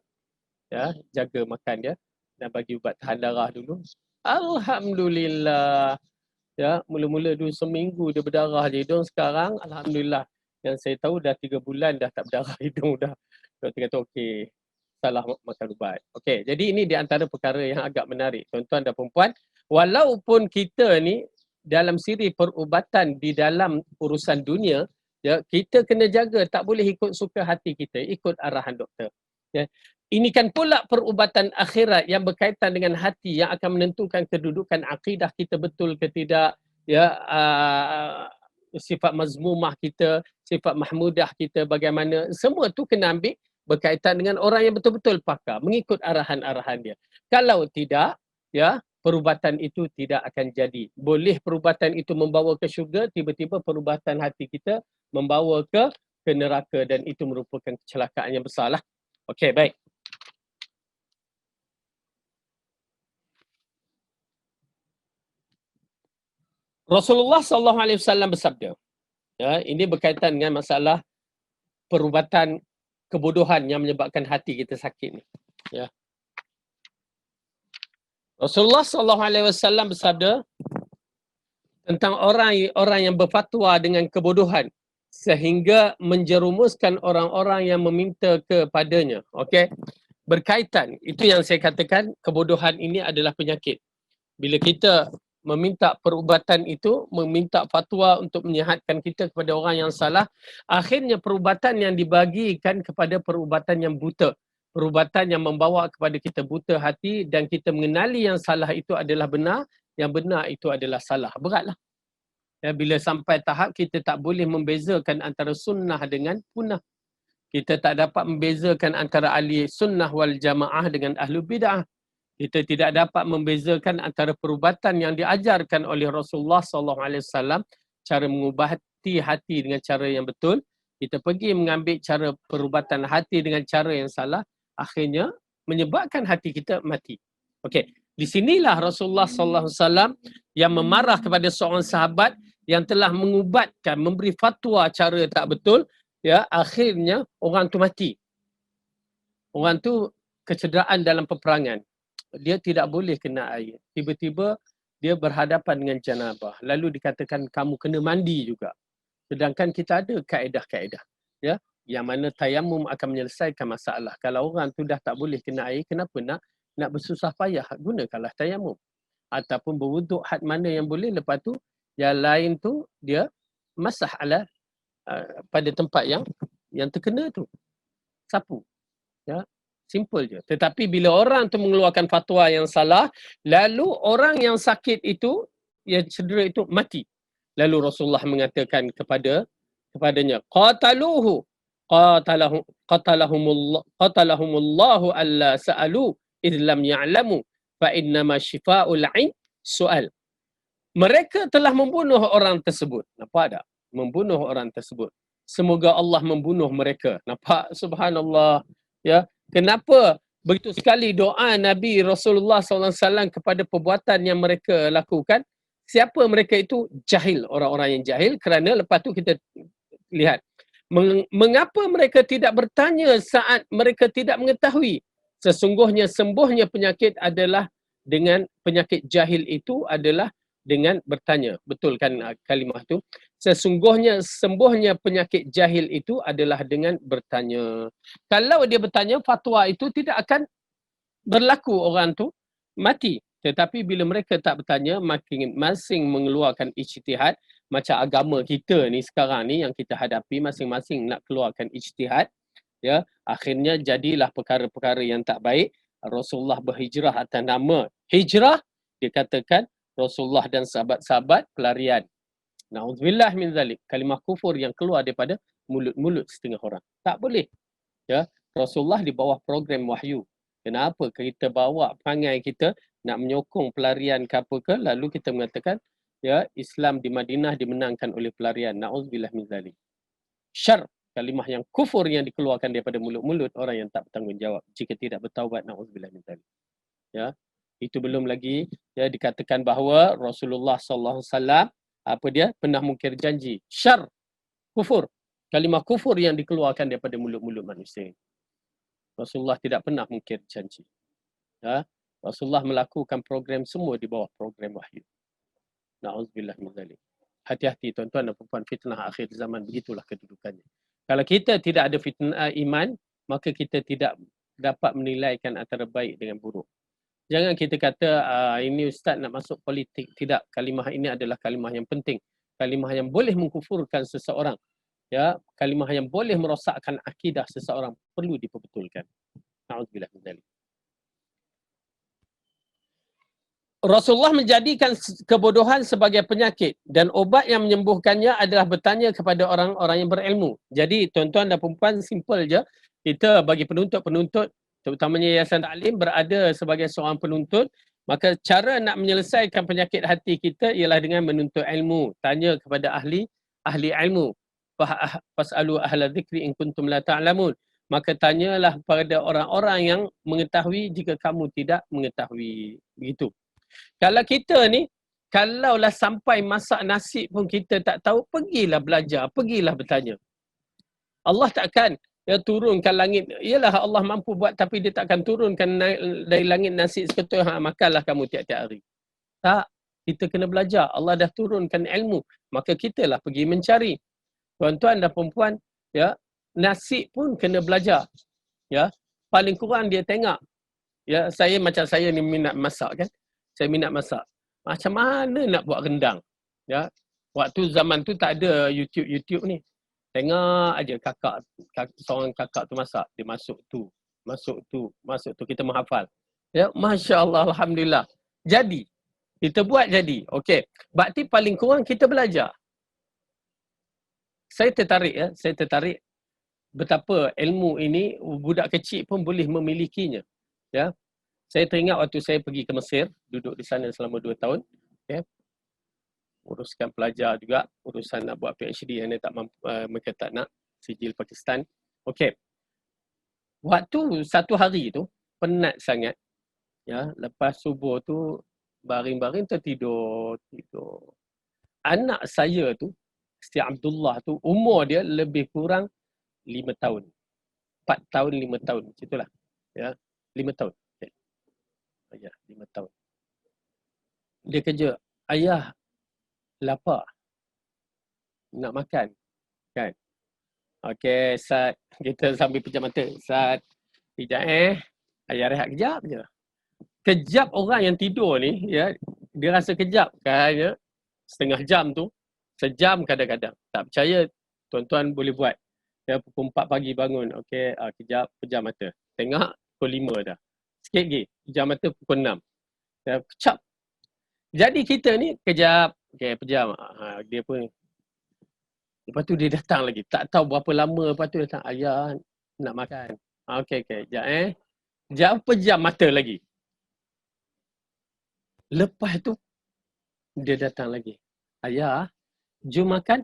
Ya, jaga makan dia dan bagi ubat tahan darah dulu. Alhamdulillah. Ya, mula-mula dulu seminggu dia berdarah je hidung, sekarang alhamdulillah yang saya tahu dah 3 bulan dah tak berdarah hidung dah. Doktor kata okey, salah makan ubat. Okey, jadi ini di antara perkara yang agak menarik tuan-tuan dan puan-puan. Walaupun kita ni dalam siri perubatan di dalam urusan dunia, ya, kita kena jaga, tak boleh ikut suka hati kita, ikut arahan doktor. Ya. Ini kan pula perubatan akhirat yang berkaitan dengan hati yang akan menentukan kedudukan akidah kita betul ke tidak, ya, sifat mazmumah kita, sifat mahmudah kita bagaimana, semua tu kena ambil berkaitan dengan orang yang betul-betul pakar, mengikut arahan-arahan dia. Kalau tidak, ya, perubatan itu tidak akan jadi. Boleh perubatan itu membawa ke syurga, tiba-tiba perubatan hati kita membawa ke neraka dan itu merupakan kecelakaan yang besar lah. Okey, baik. Rasulullah SAW bersabda, ya, ini berkaitan dengan masalah perubatan kebodohan yang menyebabkan hati kita sakit ni. Ya. Rasulullah SAW bersabda tentang orang yang berfatwa dengan kebodohan sehingga menjerumuskan orang-orang yang meminta kepadanya. Okey, berkaitan, itu yang saya katakan, kebodohan ini adalah penyakit. Bila kita meminta perubatan itu, meminta fatwa untuk menyihatkan kita kepada orang yang salah, akhirnya perubatan yang dibagikan kepada perubatan yang buta. Perubatan yang membawa kepada kita buta hati dan kita mengenali yang salah itu adalah benar, yang benar itu adalah salah. Beratlah. Ya, bila sampai tahap kita tak boleh membezakan antara sunnah dengan punah. Kita tak dapat membezakan antara ahli sunnah wal jamaah dengan ahlu bid'ah. Kita tidak dapat membezakan antara perubatan yang diajarkan oleh Rasulullah SAW, cara mengubati hati dengan cara yang betul. Kita pergi mengambil cara perubatan hati dengan cara yang salah, akhirnya menyebabkan hati kita mati. Okey, di sinilah Rasulullah SAW yang memarah kepada seorang sahabat yang telah mengubatkan, memberi fatwa cara tak betul, ya, akhirnya orang tu mati. Orang tu kecederaan dalam peperangan. Dia tidak boleh kena air. Tiba-tiba dia berhadapan dengan janabah. Lalu dikatakan kamu kena mandi juga. Sedangkan kita ada kaedah-kaedah, ya, yang mana tayamum akan menyelesaikan masalah. Kalau orang tu dah tak boleh kena air, kenapa nak bersusah payah? Gunakanlah tayamum. Ataupun berwuduk had mana yang boleh, lepas tu yang lain tu dia masah ala pada tempat yang terkena tu. Sapu. Ya. Simple je. Tetapi bila orang tu mengeluarkan fatwa yang salah, lalu orang yang sakit itu, yang cedera itu mati. Lalu Rasulullah mengatakan kepadanya, qataluhu qatalahumullahu alla sa'alu idh lam ya'lamu fa innama shifa'ul 'ain su'al. Mereka telah membunuh orang tersebut. Nampak tak? Membunuh orang tersebut. Semoga Allah membunuh mereka. Nampak? Subhanallah. Ya. Kenapa begitu sekali doa Nabi Rasulullah SAW kepada perbuatan yang mereka lakukan? Siapa mereka itu? Jahil. Orang-orang yang jahil. Kerana lepas tu kita lihat. Mengapa mereka tidak bertanya saat mereka tidak mengetahui? Sesungguhnya sembuhnya penyakit adalah dengan penyakit jahil itu adalah dengan bertanya. Betul kan kalimah tu? Sesungguhnya sembuhnya penyakit jahil itu adalah dengan bertanya. Kalau dia bertanya, fatwa itu tidak akan berlaku, orang tu mati. Tetapi bila mereka tak bertanya, masing-masing mengeluarkan ijtihad, macam agama kita ni sekarang ni yang kita hadapi, masing-masing nak keluarkan ijtihad, ya, akhirnya jadilah perkara-perkara yang tak baik. Rasulullah berhijrah atas nama hijrah, dia katakan Rasulullah dan sahabat-sahabat pelarian. Na'udzubillah min zalik. Kalimah kufur yang keluar daripada mulut-mulut setengah orang. Tak boleh. Ya, Rasulullah di bawah program wahyu. Kenapa kita bawa perangai kita nak menyokong pelarian ke apa ke, lalu kita mengatakan ya Islam di Madinah dimenangkan oleh pelarian. Na'udzubillah min zalik. Syar, kalimah yang kufur yang dikeluarkan daripada mulut-mulut orang yang tak bertanggungjawab jika tidak bertaubat. Na'udzubillah min zalik. Ya, itu belum lagi ya dikatakan bahawa Rasulullah sallallahu alaihi wasallam apa dia pernah mungkir janji. Syar, kufur, kalimah kufur yang dikeluarkan daripada mulut-mulut manusia. Rasulullah tidak pernah mungkir janji. Ya, Rasulullah melakukan program semua di bawah program wahyu. Na'udzubillah min zalik. Hati-hati tuan-tuan dan puan-puan, fitnah akhir zaman begitulah kedudukannya. Kalau kita tidak ada fitnah iman, maka kita tidak dapat menilaikan antara baik dengan buruk. Jangan kita kata ini ustaz nak masuk politik. Tidak, kalimah ini adalah kalimah yang penting. Kalimah yang boleh mengkufurkan seseorang. Ya, kalimah yang boleh merosakkan akidah seseorang perlu diperbetulkan. Na'udzubillah min zalik. Rasulullah menjadikan kebodohan sebagai penyakit dan obat yang menyembuhkannya adalah bertanya kepada orang-orang yang berilmu. Jadi tuan-tuan dan puan-puan, simple je. Kita bagi penuntut-penuntut, terutamanya Yayasan Ta'lim, berada sebagai seorang penuntut, maka cara nak menyelesaikan penyakit hati kita ialah dengan menuntut ilmu. Tanya kepada ahli ilmu. Fas'alu ahla dzikri in kuntum la ta'lamun. Maka tanyalah kepada orang-orang yang mengetahui jika kamu tidak mengetahui. Begitu. Kalau kita ni, kalaulah sampai masak nasi pun kita tak tahu, pergilah belajar, pergilah bertanya. Allah takkan turunkan langit. Ialah Allah mampu buat, tapi dia takkan turunkan dari langit nasi seketul, makanlah kamu tiap-tiap hari. Tak, kita kena belajar. Allah dah turunkan ilmu, maka kitalah pergi mencari. Tuan-tuan dan perempuan, ya, nasi pun kena belajar. Ya, paling kurang dia tengok. Ya, macam saya ni minat masak kan. Saya minat masak. Macam mana nak buat rendang? Ya, waktu zaman tu tak ada YouTube ni. Tengok aja seorang kakak tu masak. Dia masuk tu. Kita menghafal. Ya, Masya Allah, Alhamdulillah. Jadi, kita buat jadi. Okey. Berarti paling kurang kita belajar. Saya tertarik betapa ilmu ini budak kecil pun boleh memilikinya. Ya. Saya teringat waktu saya pergi ke Mesir, duduk di sana selama 2 tahun. Okay. Uruskan pelajar juga, urusan nak buat PhD yang dia tak mampu, mereka tak nak, sijil Pakistan. Okey. Waktu satu hari tu, penat sangat. Ya, lepas subuh tu, baring-baring tertidur. Anak saya tu, si Abdullah tu, umur dia lebih kurang 5 tahun. 4 tahun, 5 tahun. Macam itulah. Ya, 5 tahun. Ya, 5 tahun. Dia kerja, ayah lapar, nak makan, kan? Okey, Sat, kita sambil pejam mata. Sat, sekejap ayah rehat kejap je. Kejap orang yang tidur ni, ya, dia rasa kejap kan, ya? Setengah jam tu, sejam kadang-kadang. Tak percaya, tuan-tuan boleh buat. Ya, pukul 4 pagi bangun, okey, kejap, pejam mata. Tengok, pukul 5 dah. Sikit lagi, pejam mata pukul 6. Kecap. Jadi kita ni kejap, okey, pejam. Dia pun. Lepas tu dia datang lagi. Tak tahu berapa lama, lepas tu datang, ayah nak makan. Okey, sekejap Sekejap, pejam mata lagi. Lepas tu, dia datang lagi. Ayah, jom makan.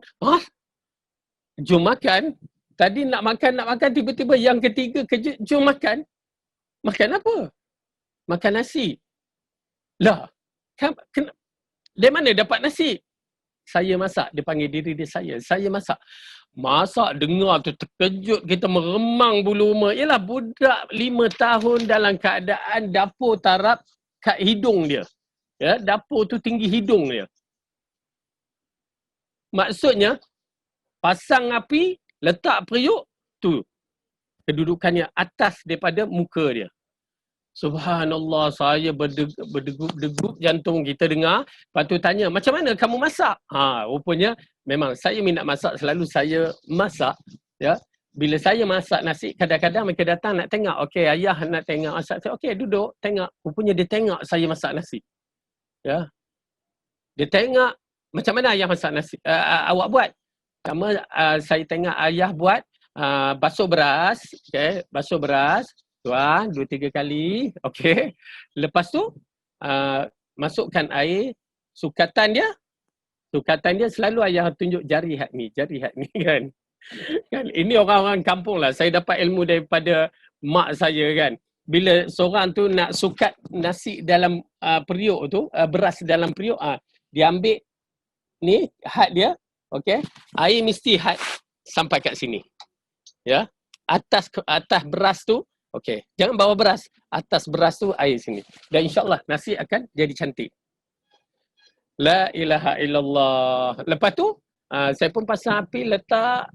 Jom makan? Tadi nak makan, tiba-tiba yang ketiga kerja, jom makan. Makan apa? Makan nasi. Lah, dari mana dapat nasi? Saya masak. Dia panggil diri dia saya masak. Masak, dengar tu terkejut, kita meremang bulu rumah. Yalah, budak 5 tahun dalam keadaan dapur tarap kat hidung dia. Ya, dapur tu tinggi hidung dia. Maksudnya, pasang api, letak periuk, tu kedudukannya atas daripada muka dia. Subhanallah, saya berdegup jantung kita dengar. Lepas tu tanya, macam mana kamu masak? Rupanya memang saya minat masak, selalu saya masak. Ya, bila saya masak nasi, kadang-kadang mereka datang nak tengok. Okey, ayah nak tengok masak. Okey, duduk, tengok. Rupanya dia tengok saya masak nasi. Ya. Dia tengok macam mana ayah masak nasi, awak buat. Pertama saya tengok ayah buat basuh beras, okey, basuh beras, tuan 2-3 kali, okey. Lepas tu masukkan air, sukatan dia selalu ayah tunjuk jari hak ni kan. Kan ini orang-orang kampung lah. Saya dapat ilmu daripada mak saya kan. Bila seorang tu nak sukat nasi dalam periuk tu, beras dalam periuk, dia ambil ni had dia, okey. Air mesti had sampai kat sini. Ya. Atas beras tu, okey. Jangan bawa beras, atas beras tu air sini. Dan insya-Allah nasi akan jadi cantik. La ilaha illallah. Lepas tu saya pun pasang api, letak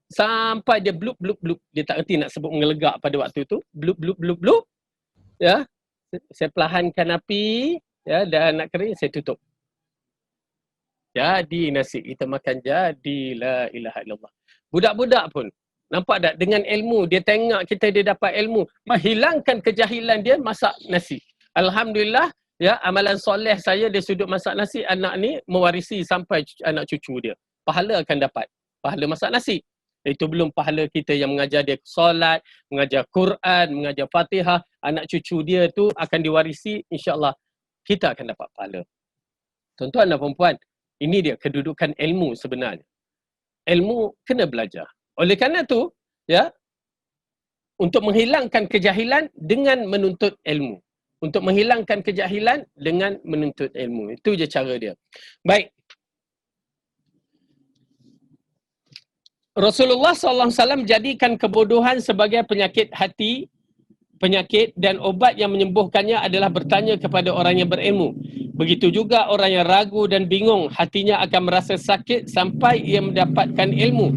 sampai dia blup blup blup. Dia tak reti nak sebut mengelegak pada waktu tu. Blup blup blup blup. Ya. Saya perlahankan api, ya, dan nak kering saya tutup. Jadi nasi kita makan jadi, la ilaha illallah. Budak-budak pun nampak tak dengan ilmu dia tengok kita, dia dapat ilmu, menghilangkan kejahilan dia masak nasi. Alhamdulillah, ya, amalan soleh saya dia sudut masak nasi, anak ni mewarisi sampai anak cucu dia. Pahala akan dapat. Pahala masak nasi. Itu belum pahala kita yang mengajar dia solat, mengajar Quran, mengajar Fatihah, anak cucu dia tu akan diwarisi, insya-Allah kita akan dapat pahala. Tuan-tuan dan puan-puan, ini dia kedudukan ilmu sebenarnya. Ilmu kena belajar. Oleh kerana tu, ya, untuk menghilangkan kejahilan dengan menuntut ilmu. Untuk menghilangkan kejahilan dengan menuntut ilmu. Itu je cara dia. Baik. Rasulullah SAW jadikan kebodohan sebagai penyakit hati, penyakit, dan obat yang menyembuhkannya adalah bertanya kepada orang yang berilmu. Begitu juga orang yang ragu dan bingung, hatinya akan merasa sakit sampai ia mendapatkan ilmu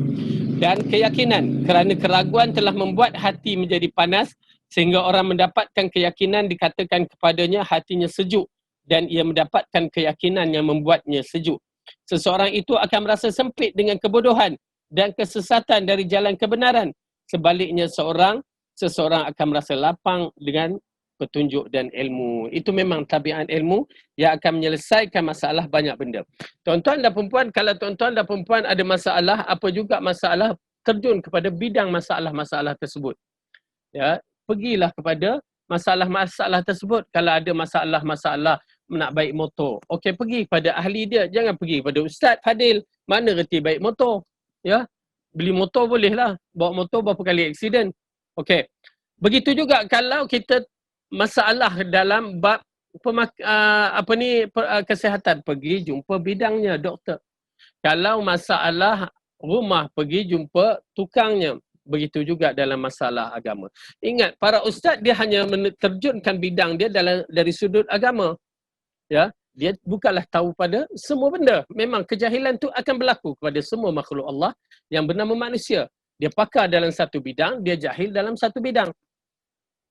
dan keyakinan. Kerana keraguan telah membuat hati menjadi panas, sehingga orang mendapatkan keyakinan dikatakan kepadanya hatinya sejuk, dan ia mendapatkan keyakinan yang membuatnya sejuk. Seseorang itu akan merasa sempit dengan kebodohan dan kesesatan dari jalan kebenaran. Sebaliknya seseorang akan merasa lapang dengan petunjuk dan ilmu. Itu memang tabiat ilmu yang akan menyelesaikan masalah banyak benda. Tuan-tuan dan perempuan, kalau tuan-tuan dan perempuan ada masalah, apa juga masalah, terjun kepada bidang masalah-masalah tersebut. Ya, pergilah kepada masalah-masalah tersebut. Kalau ada masalah-masalah nak baik motor, okey, pergi kepada ahli dia. Jangan pergi kepada Ustaz Fadil. Mana reti baik motor? Ya, beli motor boleh lah. Bawa motor berapa kali aksiden. Okey. Begitu juga kalau kita masalah dalam bab kesihatan, pergi jumpa bidangnya, doktor. Kalau masalah rumah, pergi jumpa tukangnya. Begitu juga dalam masalah agama. Ingat, para ustaz dia hanya terjunkan bidang dia dari sudut agama. Ya, dia bukanlah tahu pada semua benda. Memang kejahilan tu akan berlaku kepada semua makhluk Allah yang bernama manusia. Dia pakar dalam satu bidang, dia jahil dalam satu bidang.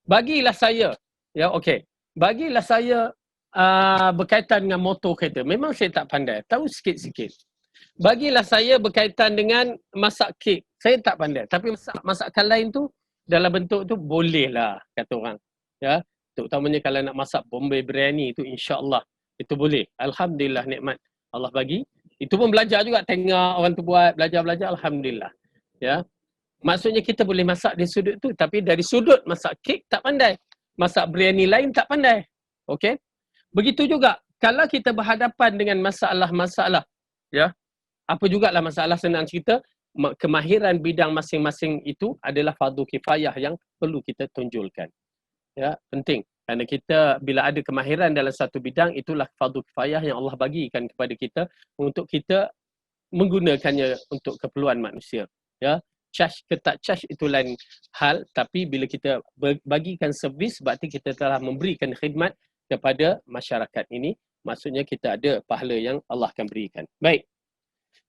Bagilah saya, ya, okey. Bagilah saya berkaitan dengan motor kereta. Memang saya tak pandai, tahu sikit-sikit. Bagilah saya berkaitan dengan masak kek. Saya tak pandai, tapi masakan lain tu dalam bentuk tu bolehlah, kata orang. Ya, terutamanya kalau nak masak Bombay biryani tu, insya-Allah itu boleh. Alhamdulillah, nikmat Allah bagi. Itu pun belajar juga, tengok orang tu buat, belajar, alhamdulillah. Ya. Maksudnya kita boleh masak di sudut tu, tapi dari sudut masak kek tak pandai. Masak biryani lain tak pandai. Okey? Begitu juga kalau kita berhadapan dengan masalah-masalah, ya. Apa jugalah masalah, senang cerita, kemahiran bidang masing-masing itu adalah fardu kifayah yang perlu kita tunjulkan. Ya, penting. Kerana kita bila ada kemahiran dalam satu bidang, itulah fardu kifayah yang Allah bagikan kepada kita untuk kita menggunakannya untuk keperluan manusia. Ya, charge ke tak charge itu lain hal, tapi bila kita bagikan servis, berarti kita telah memberikan khidmat kepada masyarakat ini. Maksudnya kita ada pahala yang Allah akan berikan. Baik.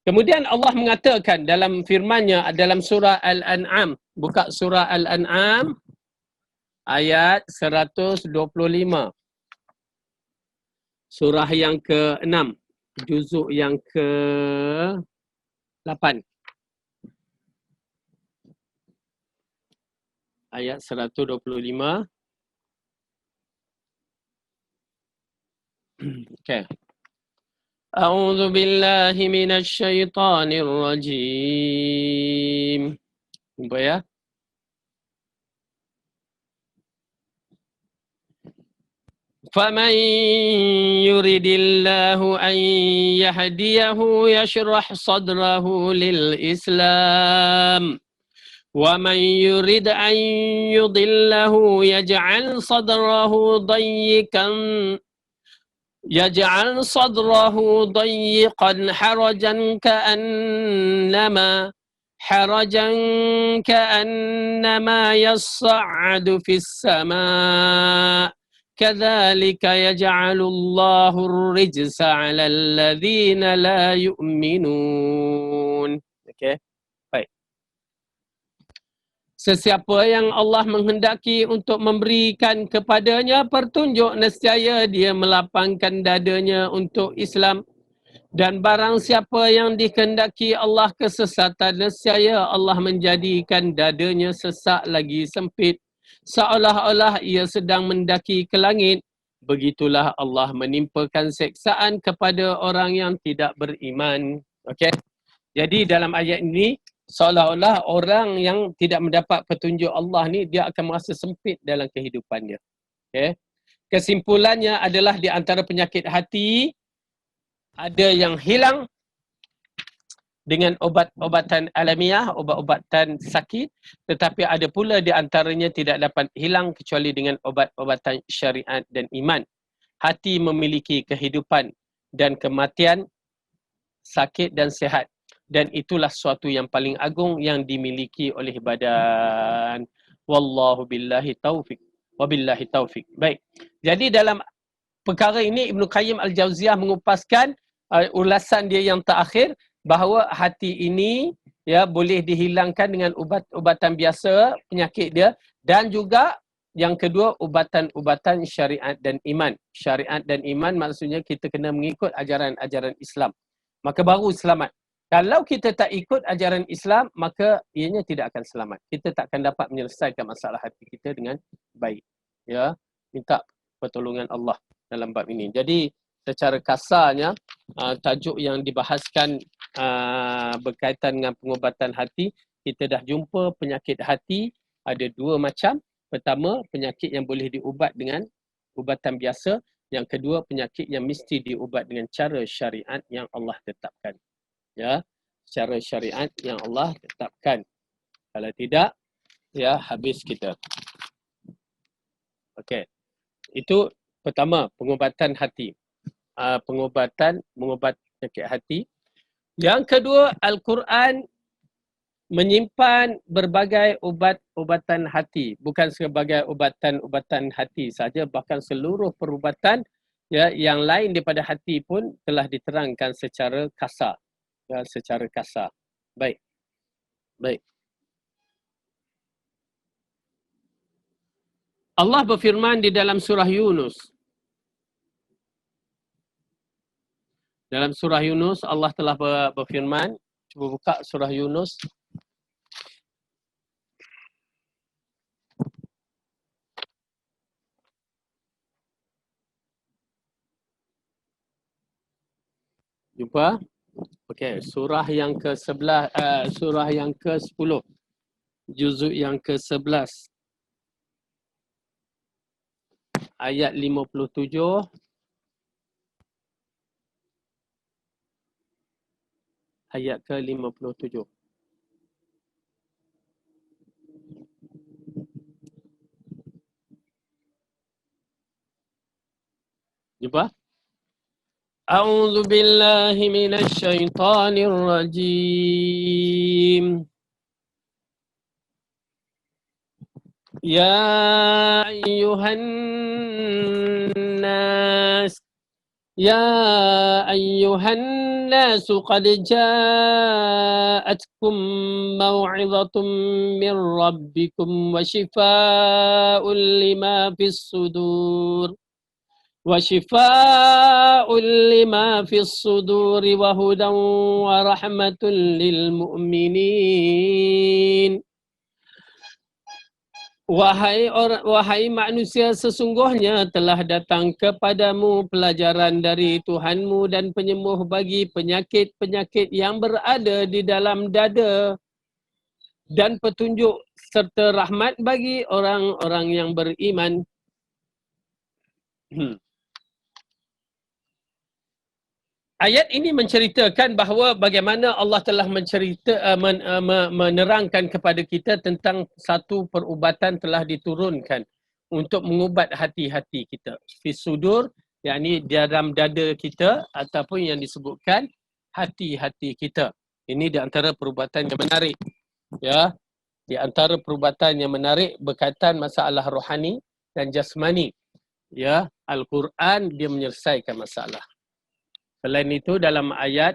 Kemudian Allah mengatakan dalam firman-Nya dalam surah Al-An'am, buka surah Al-An'am ayat 125. Surah yang ke-6, juzuk yang ke-8. Ayat 125. Okey. A'udzu billahi minasy syaithanir rajim. Jumpa ya. فمن يرد الله أن يهديه يشرح صدره للإسلام ومن يرد أن يضله يجعل صدره ضيقا حرجا كأنما يصعد في السماء كذلك يجعل الله الرجس على الذين لا يؤمنون. Okay. Baik. Sesiapa yang Allah menghendaki untuk memberikan kepadanya petunjuk, nescaya dia melapangkan dadanya untuk Islam. Dan barang siapa yang dikehendaki Allah kesesatan, nescaya Allah menjadikan dadanya sesak lagi sempit, seolah-olah ia sedang mendaki ke langit. Begitulah Allah menimpakan seksaan kepada orang yang tidak beriman. Okey. Jadi dalam ayat ini seolah-olah orang yang tidak mendapat petunjuk Allah ni dia akan merasa sempit dalam kehidupannya. Okey. Kesimpulannya adalah di antara penyakit hati ada yang hilang dengan obat-obatan alamiah, obat-obatan sakit, tetapi ada pula di antaranya tidak dapat hilang kecuali dengan obat-obatan syariat dan iman. Hati memiliki kehidupan dan kematian, sakit dan sihat. Dan itulah suatu yang paling agung yang dimiliki oleh badan. Wallahu billahi taufiq. Wabillahi taufiq. Baik. Jadi dalam perkara ini Ibnu Qayyim Al-Jauziyah mengupaskan ulasan dia yang terakhir, bahawa hati ini ya boleh dihilangkan dengan ubat-ubatan biasa penyakit dia, dan juga yang kedua ubatan-ubatan syariat dan iman. Syariat dan iman maksudnya kita kena mengikut ajaran-ajaran Islam, maka baru selamat. Kalau kita tak ikut ajaran Islam, maka ianya tidak akan selamat. Kita tak akan dapat menyelesaikan masalah hati kita dengan baik. Ya, minta pertolongan Allah dalam bab ini. Jadi secara kasarnya tajuk yang dibahaskan berkaitan dengan pengobatan hati, kita dah jumpa penyakit hati ada dua macam. Pertama, penyakit yang boleh diubat dengan ubatan biasa. Yang kedua, penyakit yang mesti diubat dengan cara syariat yang Allah tetapkan. Ya, cara syariat yang Allah tetapkan. Kalau tidak, ya habis kita. Okey. Itu pertama, pengobatan hati. Mengobat penyakit hati. Yang kedua, Al-Quran menyimpan berbagai ubatan hati, bukan sebagai ubatan hati saja, bahkan seluruh perubatan ya yang lain daripada hati pun telah diterangkan secara kasar. Ya, secara kasar. Baik. Allah berfirman di dalam surah Yunus. Dalam surah Yunus Allah telah berfirman. Cuba buka surah Yunus. Jumpa? Okey, surah yang ke-11, surah yang ke-10. Juzuk yang ke-11. Ayat 57. Ayat ke-57. Jumpa? A'udzu billahi minasy syaithanir rajim. Ya ayyuhan nas qad ja'atkum maw'izatun min rabbikum wa shifaa'un lima fis sudur. وشفاء لما في الصدور وهدى ورحمة للمؤمنين Wahai manusia, sesungguhnya telah datang kepadamu pelajaran dari Tuhanmu dan penyembuh bagi penyakit-penyakit yang berada di dalam dada dan petunjuk serta rahmat bagi orang-orang yang beriman. Ayat ini menceritakan bahawa bagaimana Allah telah menerangkan kepada kita tentang satu perubatan telah diturunkan untuk mengubat hati-hati kita. Fi sudur, yakni di dalam dada kita ataupun yang disebutkan hati-hati kita. Ini di antara perubatan yang menarik. Ya, di antara perubatan yang menarik berkaitan masalah rohani dan jasmani. Ya, Al-Quran dia menyelesaikan masalah. Selain itu dalam ayat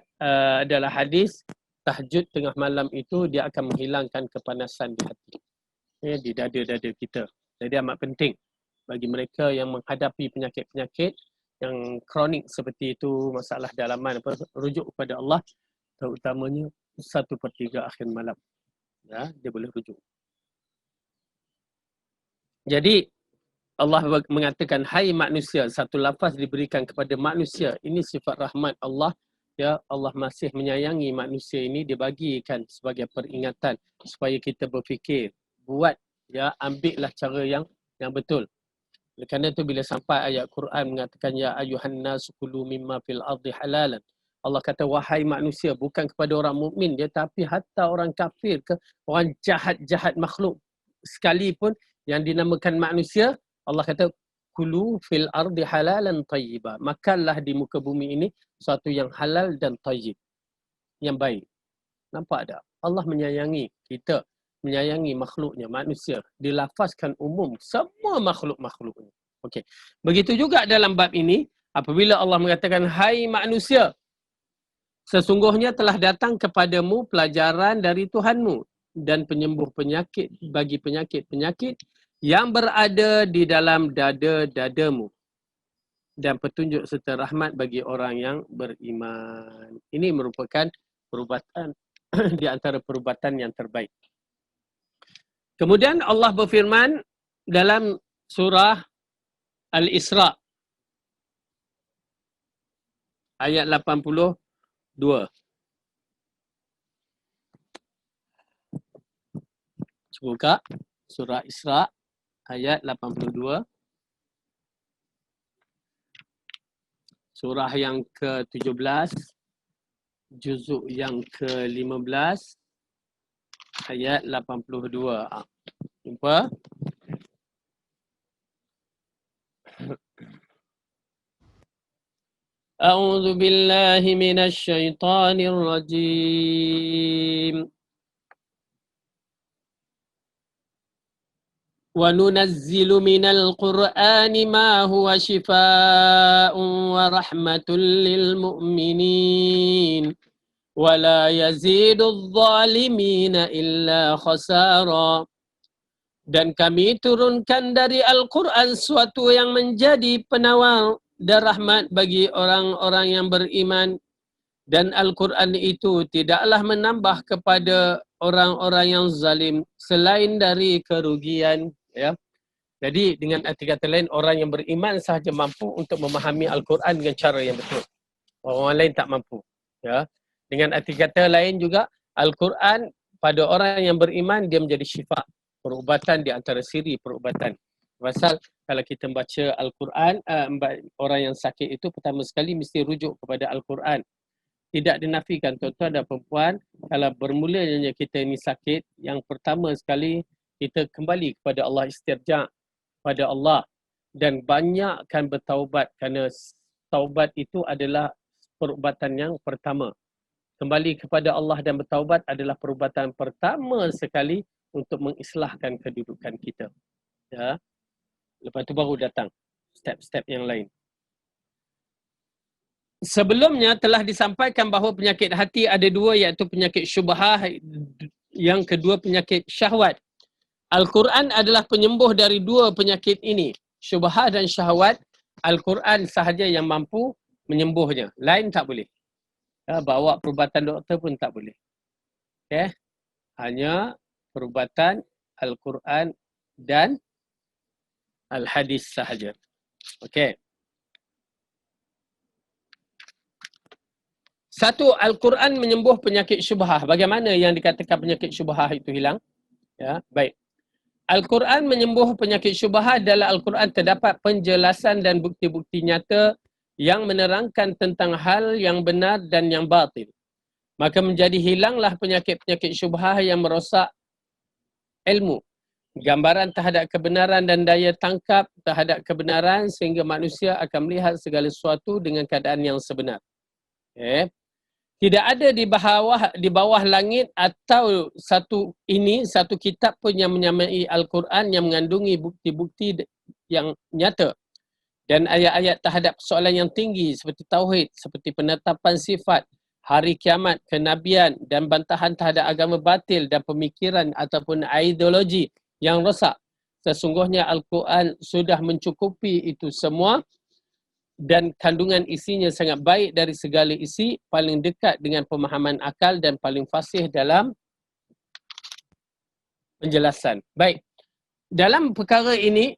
adalah hadis tahajud tengah malam itu dia akan menghilangkan kepanasan di hati. Ya, di dada-dada kita. Jadi amat penting bagi mereka yang menghadapi penyakit-penyakit yang kronik seperti itu, masalah dalaman, rujuk kepada Allah, terutamanya 1/3 akhir malam. Ya, dia boleh rujuk. Jadi Allah mengatakan, hai manusia, satu lafaz diberikan kepada manusia. Ini sifat rahmat Allah. Ya, Allah masih menyayangi manusia ini, dibagikan sebagai peringatan supaya kita berfikir, buat, ya, ambillah cara yang betul. Kerana itu bila sampai ayat Quran mengatakan ya ayuhan nas kulu mimma fil ardi halalan. Allah kata wahai manusia, bukan kepada orang mukmin dia, tapi hatta orang kafir ke orang jahat-jahat makhluk sekalipun yang dinamakan manusia, Allah kata kulu fil ardi halalan tayyiba. Makanlah di muka bumi ini sesuatu yang halal dan tayyib, yang baik. Nampak tak? Allah menyayangi kita, menyayangi makhluknya, manusia. Dilafazkan umum semua makhluk-makhluknya. Okey. Begitu juga dalam bab ini, apabila Allah mengatakan hai manusia, sesungguhnya telah datang kepadamu pelajaran dari Tuhanmu dan penyembuh penyakit bagi penyakit-penyakit yang berada di dalam dada-dadamu dan petunjuk serta rahmat bagi orang yang beriman. Ini merupakan perubatan di antara perubatan yang terbaik. Kemudian Allah berfirman dalam surah Al-Isra ayat 82. Cuba buka surah Isra ayat 82. Surah yang ke-17, juzuk yang ke-15, ayat 82. Jumpa? A'udzu billahi minasy syaithanir rajim. Wa nunazzilu minal Qur'ani ma huwa shifaa'un wa rahmatun lil mu'minin wa la yazidudz zalimina illa khasara. Dan kami turunkan dari Al-Quran suatu yang menjadi penawar dan rahmat bagi orang-orang yang beriman, dan Al-Quran itu tidaklah menambah kepada orang-orang yang zalim selain dari kerugian. Ya. Jadi dengan arti kata lain, orang yang beriman sahaja mampu untuk memahami Al-Quran dengan cara yang betul. Orang lain tak mampu. Ya. Dengan arti kata lain juga, Al-Quran pada orang yang beriman dia menjadi syifa, perubatan di antara siri perubatan. Pasal kalau kita baca Al-Quran, orang yang sakit itu pertama sekali mesti rujuk kepada Al-Quran. Tidak dinafikan tuan-tuan dan perempuan, kalau bermulanya kita ini sakit, yang pertama sekali kita kembali kepada Allah, istirja' pada Allah dan banyakkan bertaubat, kerana taubat itu adalah perubatan yang pertama. Kembali kepada Allah dan bertaubat adalah perubatan pertama sekali untuk mengislahkan kedudukan kita. Ya. Lepas tu baru datang step-step yang lain. Sebelumnya telah disampaikan bahawa penyakit hati ada dua, iaitu penyakit syubhah, yang kedua penyakit syahwat. Al-Quran adalah penyembuh dari dua penyakit ini, syubhah dan syahwat. Al-Quran sahaja yang mampu menyembuhnya, lain tak boleh. Ya, bawa perubatan doktor pun tak boleh. Okay? Hanya perubatan Al-Quran dan al-hadis sahaja. Okey. Satu, Al-Quran menyembuh penyakit syubhah. Bagaimana yang dikatakan penyakit syubhah itu hilang? Ya, baik. Al-Quran menyembuh penyakit syubhah. Dalam Al-Quran terdapat penjelasan dan bukti-bukti nyata yang menerangkan tentang hal yang benar dan yang batil. Maka menjadi hilanglah penyakit-penyakit syubhah yang merosak ilmu. Gambaran terhadap kebenaran dan daya tangkap terhadap kebenaran sehingga manusia akan melihat segala sesuatu dengan keadaan yang sebenar. Okay. Tidak ada di bawah langit atau satu kitab pun yang menyamai Al-Quran yang mengandungi bukti-bukti yang nyata dan ayat-ayat terhadap soalan yang tinggi seperti tauhid, seperti penetapan sifat, hari kiamat, kenabian dan bantahan terhadap agama batil dan pemikiran ataupun ideologi yang rosak. Sesungguhnya Al-Quran sudah mencukupi itu semua dan kandungan isinya sangat baik dari segala isi, paling dekat dengan pemahaman akal dan paling fasih dalam penjelasan. Baik, dalam perkara ini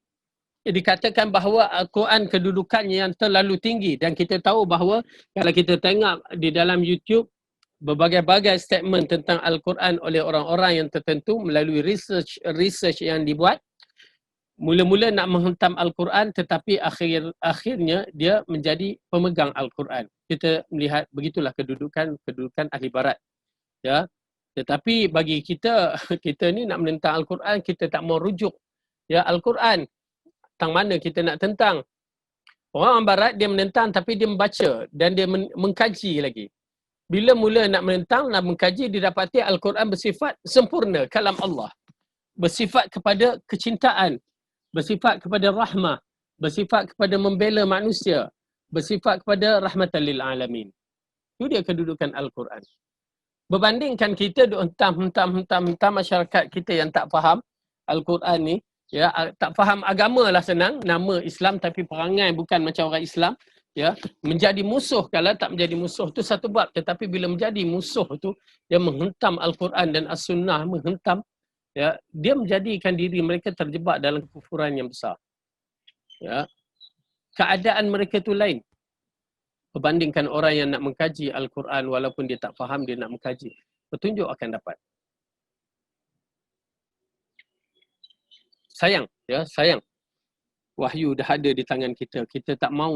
dikatakan bahawa Al-Quran kedudukannya yang terlalu tinggi dan kita tahu bahawa kalau kita tengok di dalam YouTube berbagai-bagai statement tentang Al-Quran oleh orang-orang yang tertentu melalui research yang dibuat, mula-mula nak menghentam Al-Quran tetapi akhirnya dia menjadi pemegang Al-Quran. Kita melihat begitulah kedudukan ahli barat. Ya. Tetapi bagi kita ni nak menentang Al-Quran, kita tak mau rujuk. Ya, Al-Quran tentang mana kita nak tentang. Orang barat dia menentang tapi dia membaca dan dia mengkaji lagi. Bila mula nak menentang, nak mengkaji, didapati Al-Quran bersifat sempurna, kalam Allah. Bersifat kepada kecintaan, bersifat kepada rahmah, bersifat kepada membela manusia, bersifat kepada rahmatan lil alamin. Itu dia kedudukan Al-Quran. Berbandingkan kita hentam masyarakat kita yang tak faham Al-Quran ni, ya, tak faham agama lah senang, nama Islam tapi perangai bukan macam orang Islam, ya, menjadi musuh. Kalau tak menjadi musuh tu satu bab, tetapi bila menjadi musuh tu dia menghentam Al-Quran dan As-Sunnah, menghentam, ya, dia menjadikan diri mereka terjebak dalam kekufuran yang besar. Ya. Keadaan mereka tu lain berbandingkan orang yang nak mengkaji Al-Quran walaupun dia tak faham, dia nak mengkaji. Petunjuk akan dapat. Sayang, ya, sayang. Wahyu dah ada di tangan kita. Kita tak mau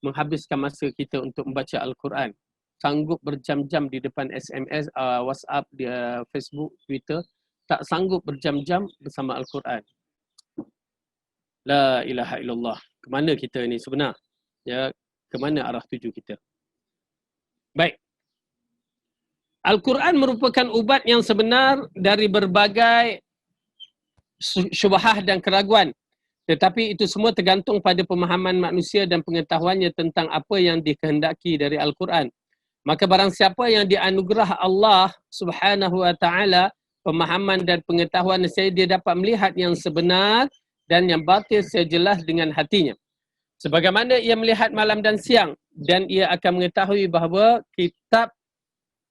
menghabiskan masa kita untuk membaca Al-Quran. Sanggup berjam-jam di depan SMS, WhatsApp, Facebook, Twitter. Tak sanggup berjam-jam bersama Al-Quran. La ilaha illallah. Kemana kita ni sebenar? Ya, kemana arah tuju kita? Baik. Al-Quran merupakan ubat yang sebenar dari berbagai syubhah dan keraguan. Tetapi itu semua tergantung pada pemahaman manusia dan pengetahuannya tentang apa yang dikehendaki dari Al-Quran. Maka barang siapa yang dianugerah Allah Subhanahu wa taala pemahaman dan pengetahuan, saya dia dapat melihat yang sebenar dan yang batil secara jelas dengan hatinya. Sebagaimana ia melihat malam dan siang, dan ia akan mengetahui bahawa kitab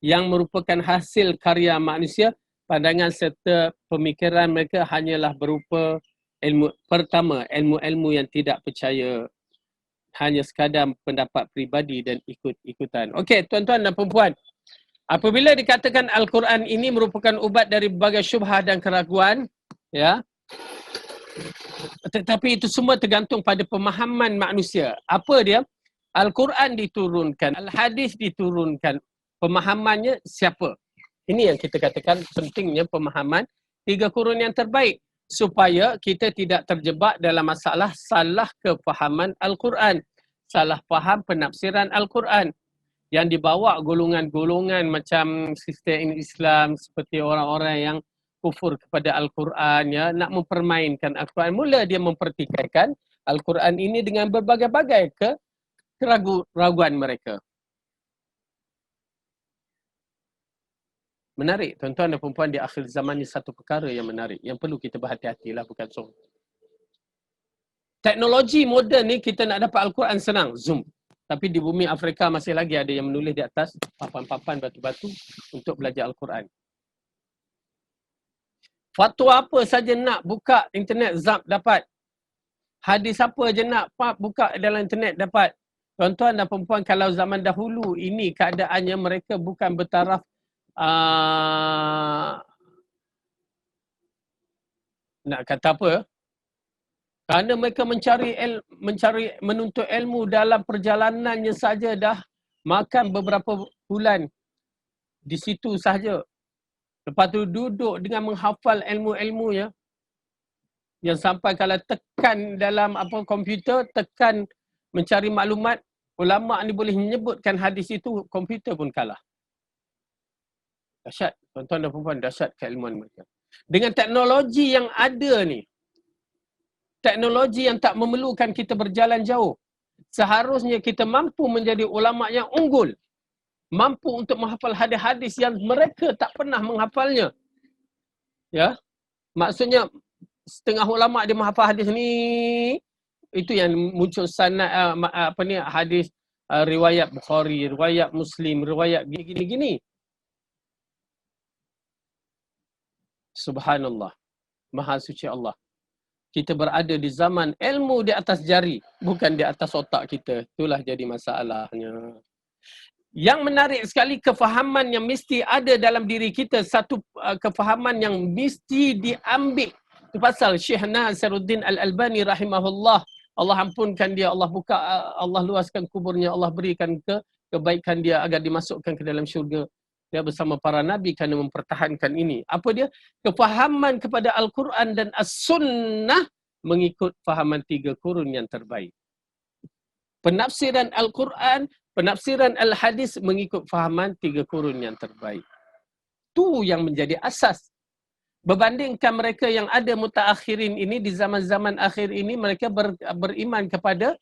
yang merupakan hasil karya manusia, pandangan serta pemikiran mereka hanyalah berupa ilmu. Pertama, ilmu-ilmu yang tidak percaya, hanya sekadar pendapat peribadi dan ikut-ikutan. Okey, tuan-tuan dan perempuan, apabila dikatakan Al-Quran ini merupakan ubat dari berbagai syubhah dan keraguan, ya, tetapi itu semua tergantung pada pemahaman manusia. Apa dia? Al-Quran diturunkan, Al-Hadis diturunkan. Pemahamannya siapa? Ini yang kita katakan pentingnya pemahaman 3 kurun yang terbaik. Supaya kita tidak terjebak dalam masalah salah kefahaman Al-Quran. Salah faham penafsiran Al-Quran. Yang dibawa golongan-golongan macam sistem Islam seperti orang-orang yang kufur kepada Al-Quran, ya, nak mempermainkan Al-Quran. Mula dia mempertikaikan Al-Quran ini dengan berbagai-bagai keraguan mereka. Menarik, tuan-tuan dan perempuan, di akhir zaman ni satu perkara yang menarik, yang perlu kita berhati-hatilah, bukan soal. Teknologi moden ni kita nak dapat Al-Quran senang, Zoom. Tapi di bumi Afrika masih lagi ada yang menulis di atas papan-papan batu-batu untuk belajar Al-Quran. Fatwa apa saja nak buka internet zap dapat. Hadis apa je nak buka dalam internet dapat. Tuan-tuan dan perempuan, kalau zaman dahulu ini keadaannya mereka bukan bertaraf nak kata apa? Kerana mereka menuntut ilmu dalam perjalanannya saja dah makan beberapa bulan di situ sahaja. Lepas tu duduk dengan menghafal ilmu-ilmunya yang sampai kalau tekan dalam komputer, tekan mencari maklumat, ulama ni boleh menyebutkan hadis itu, komputer pun kalah. Dahsyat, tuan-tuan dan perempuan, dahsyat keilmuan mereka. Dengan teknologi yang ada ni, teknologi yang tak memerlukan kita berjalan jauh, seharusnya kita mampu menjadi ulama yang unggul, mampu untuk menghafal hadis-hadis yang mereka tak pernah menghafalnya. Ya, maksudnya setengah ulama dia menghafal hadis ni, itu yang muncul sanad hadis riwayat Bukhari, riwayat Muslim, riwayat gini-gini. Subhanallah, Maha Suci Allah. Kita berada di zaman ilmu di atas jari, bukan di atas otak kita. Itulah jadi masalahnya. Yang menarik sekali, kefahaman yang mesti ada dalam diri kita, satu kefahaman yang mesti diambil. Itu pasal Syekh Nasiruddin Al-Albani rahimahullah, Allah ampunkan dia, Allah buka, Allah luaskan kuburnya, Allah berikan kebaikan dia agar dimasukkan ke dalam syurga. Dia bersama para nabi kerana mempertahankan ini. Apa dia? Kefahaman kepada Al-Quran dan As-Sunnah mengikut fahaman 3 kurun yang terbaik. Penafsiran Al-Quran, penafsiran Al-Hadis mengikut fahaman 3 kurun yang terbaik. Itu yang menjadi asas. Berbandingkan mereka yang ada mutaakhirin ini, di zaman-zaman akhir ini, mereka beriman kepada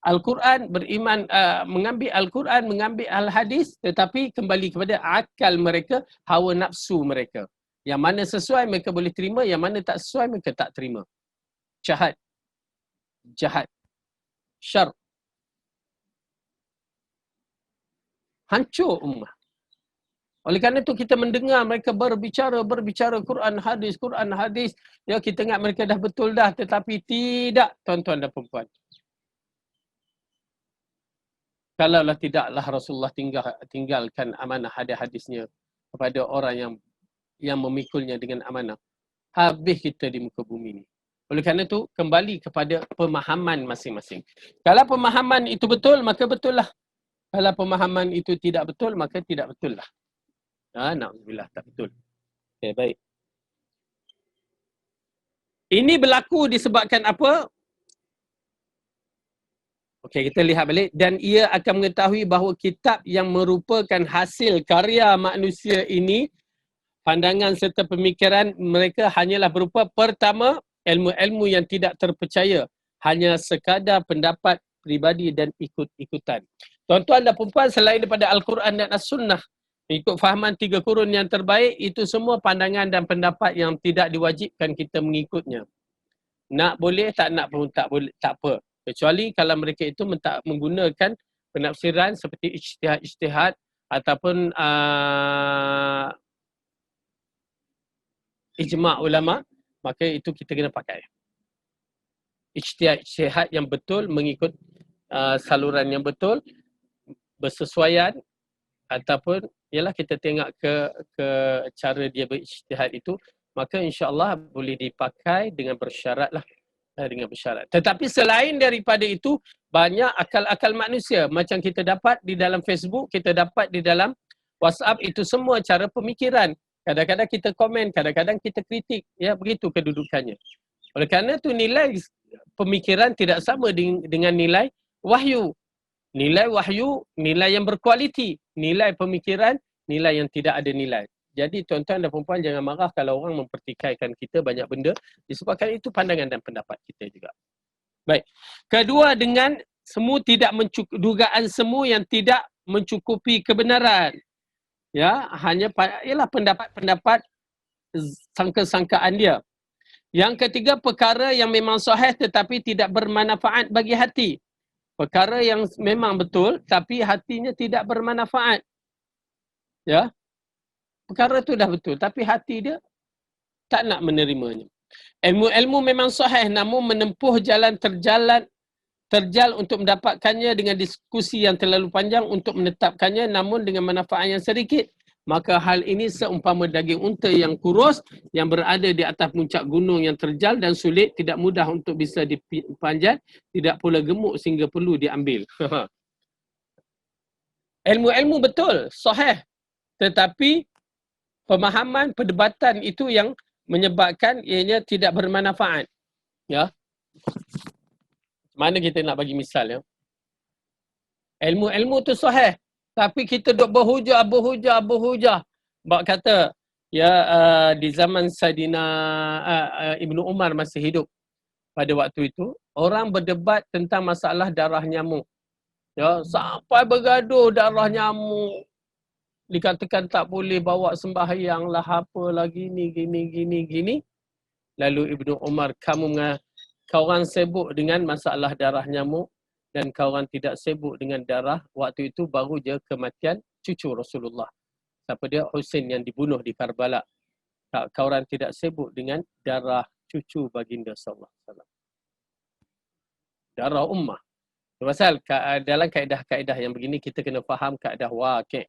Al-Quran, beriman, mengambil Al-Quran, mengambil Al-Hadis, tetapi kembali kepada akal mereka, hawa nafsu mereka. Yang mana sesuai mereka boleh terima, yang mana tak sesuai mereka tak terima. Jahat, syar, hancur ummah. Oleh kerana itu kita mendengar mereka berbicara Quran hadis, ya kita ingat mereka dah betul dah, tetapi tidak, tuan-tuan dan perempuan. Kalaulah tidaklah Rasulullah tinggalkan amanah hadis-hadisnya kepada orang yang memikulnya dengan amanah, habis kita di muka bumi ni. Oleh kerana itu, kembali kepada pemahaman masing-masing. Kalau pemahaman itu betul, maka betul lah. Kalau pemahaman itu tidak betul, maka tidak betul lah. Na'udzubillah, tak betul. Okay, baik. Ini berlaku disebabkan apa? Okey, kita lihat balik. Dan ia akan mengetahui bahawa kitab yang merupakan hasil karya manusia ini, pandangan serta pemikiran mereka hanyalah berupa, pertama, ilmu-ilmu yang tidak terpercaya, hanya sekadar pendapat pribadi dan ikut-ikutan. Tuan-tuan dan perempuan, selain daripada Al-Quran dan As-Sunnah, ikut fahaman 3 kurun yang terbaik, itu semua pandangan dan pendapat yang tidak diwajibkan kita mengikutnya. Nak boleh, tak nak pun tak boleh, tak apa. Kecuali kalau mereka itu menggunakan penafsiran seperti ijtihad ataupun ijma' ulama, maka itu kita kena pakai. Ijtihad yang betul, mengikut saluran yang betul, bersesuaian, ataupun ialah kita tengok ke cara dia berijtihad itu, maka insya-Allah boleh dipakai dengan bersyarat lah. Dengan bersyarat. Tetapi selain daripada itu, banyak akal-akal manusia. Macam kita dapat di dalam Facebook, kita dapat di dalam WhatsApp, itu semua cara pemikiran. Kadang-kadang kita komen, kadang-kadang kita kritik. Ya, begitu kedudukannya. Oleh kerana itu, nilai pemikiran tidak sama dengan nilai wahyu. Nilai wahyu, nilai yang berkualiti. Nilai pemikiran, nilai yang tidak ada nilai. Jadi tuan-tuan dan perempuan, jangan marah kalau orang mempertikaikan kita banyak benda, disebabkan itu pandangan dan pendapat kita juga. Baik. Kedua, dengan dugaan semu yang tidak mencukupi kebenaran. Ya, hanya ialah pendapat-pendapat sangka-sangkaan dia. Yang ketiga, perkara yang memang sahih tetapi tidak bermanfaat bagi hati. Perkara yang memang betul tapi hatinya tidak bermanfaat. Ya. Perkara tu dah betul tapi hati dia tak nak menerimanya. Ilmu-ilmu memang sahih namun menempuh jalan terjal untuk mendapatkannya dengan diskusi yang terlalu panjang untuk menetapkannya namun dengan manfaat yang sedikit. Maka hal ini seumpama daging unta yang kurus yang berada di atas puncak gunung yang terjal dan sulit, tidak mudah untuk bisa dipanjat, tidak pula gemuk sehingga perlu diambil. Ilmu-ilmu betul, sahih. Tetapi pemahaman, perdebatan itu yang menyebabkan ianya tidak bermanfaat. Ya. Mana kita nak bagi misal ya. Ilmu-ilmu tu sahih. Tapi kita duk berhujah. Bak kata, ya di zaman Saidina Ibnu Umar masih hidup pada waktu itu, orang berdebat tentang masalah darah nyamuk. Ya, sampai bergaduh darah nyamuk. Dikatakan tak boleh bawa sembahyang lah, apa lagi ni, gini. Lalu Ibnu Umar, kau orang sibuk dengan masalah darah nyamuk dan kau orang tidak sibuk dengan darah. Waktu itu baru je kematian cucu Rasulullah. Siapa dia? Husain yang dibunuh di Karbala. Kau orang tidak sibuk dengan darah cucu baginda sallallahu alaihi wasallam. Darah ummah. Pasal dalam kaedah-kaedah yang begini kita kena faham kaedah waqi'.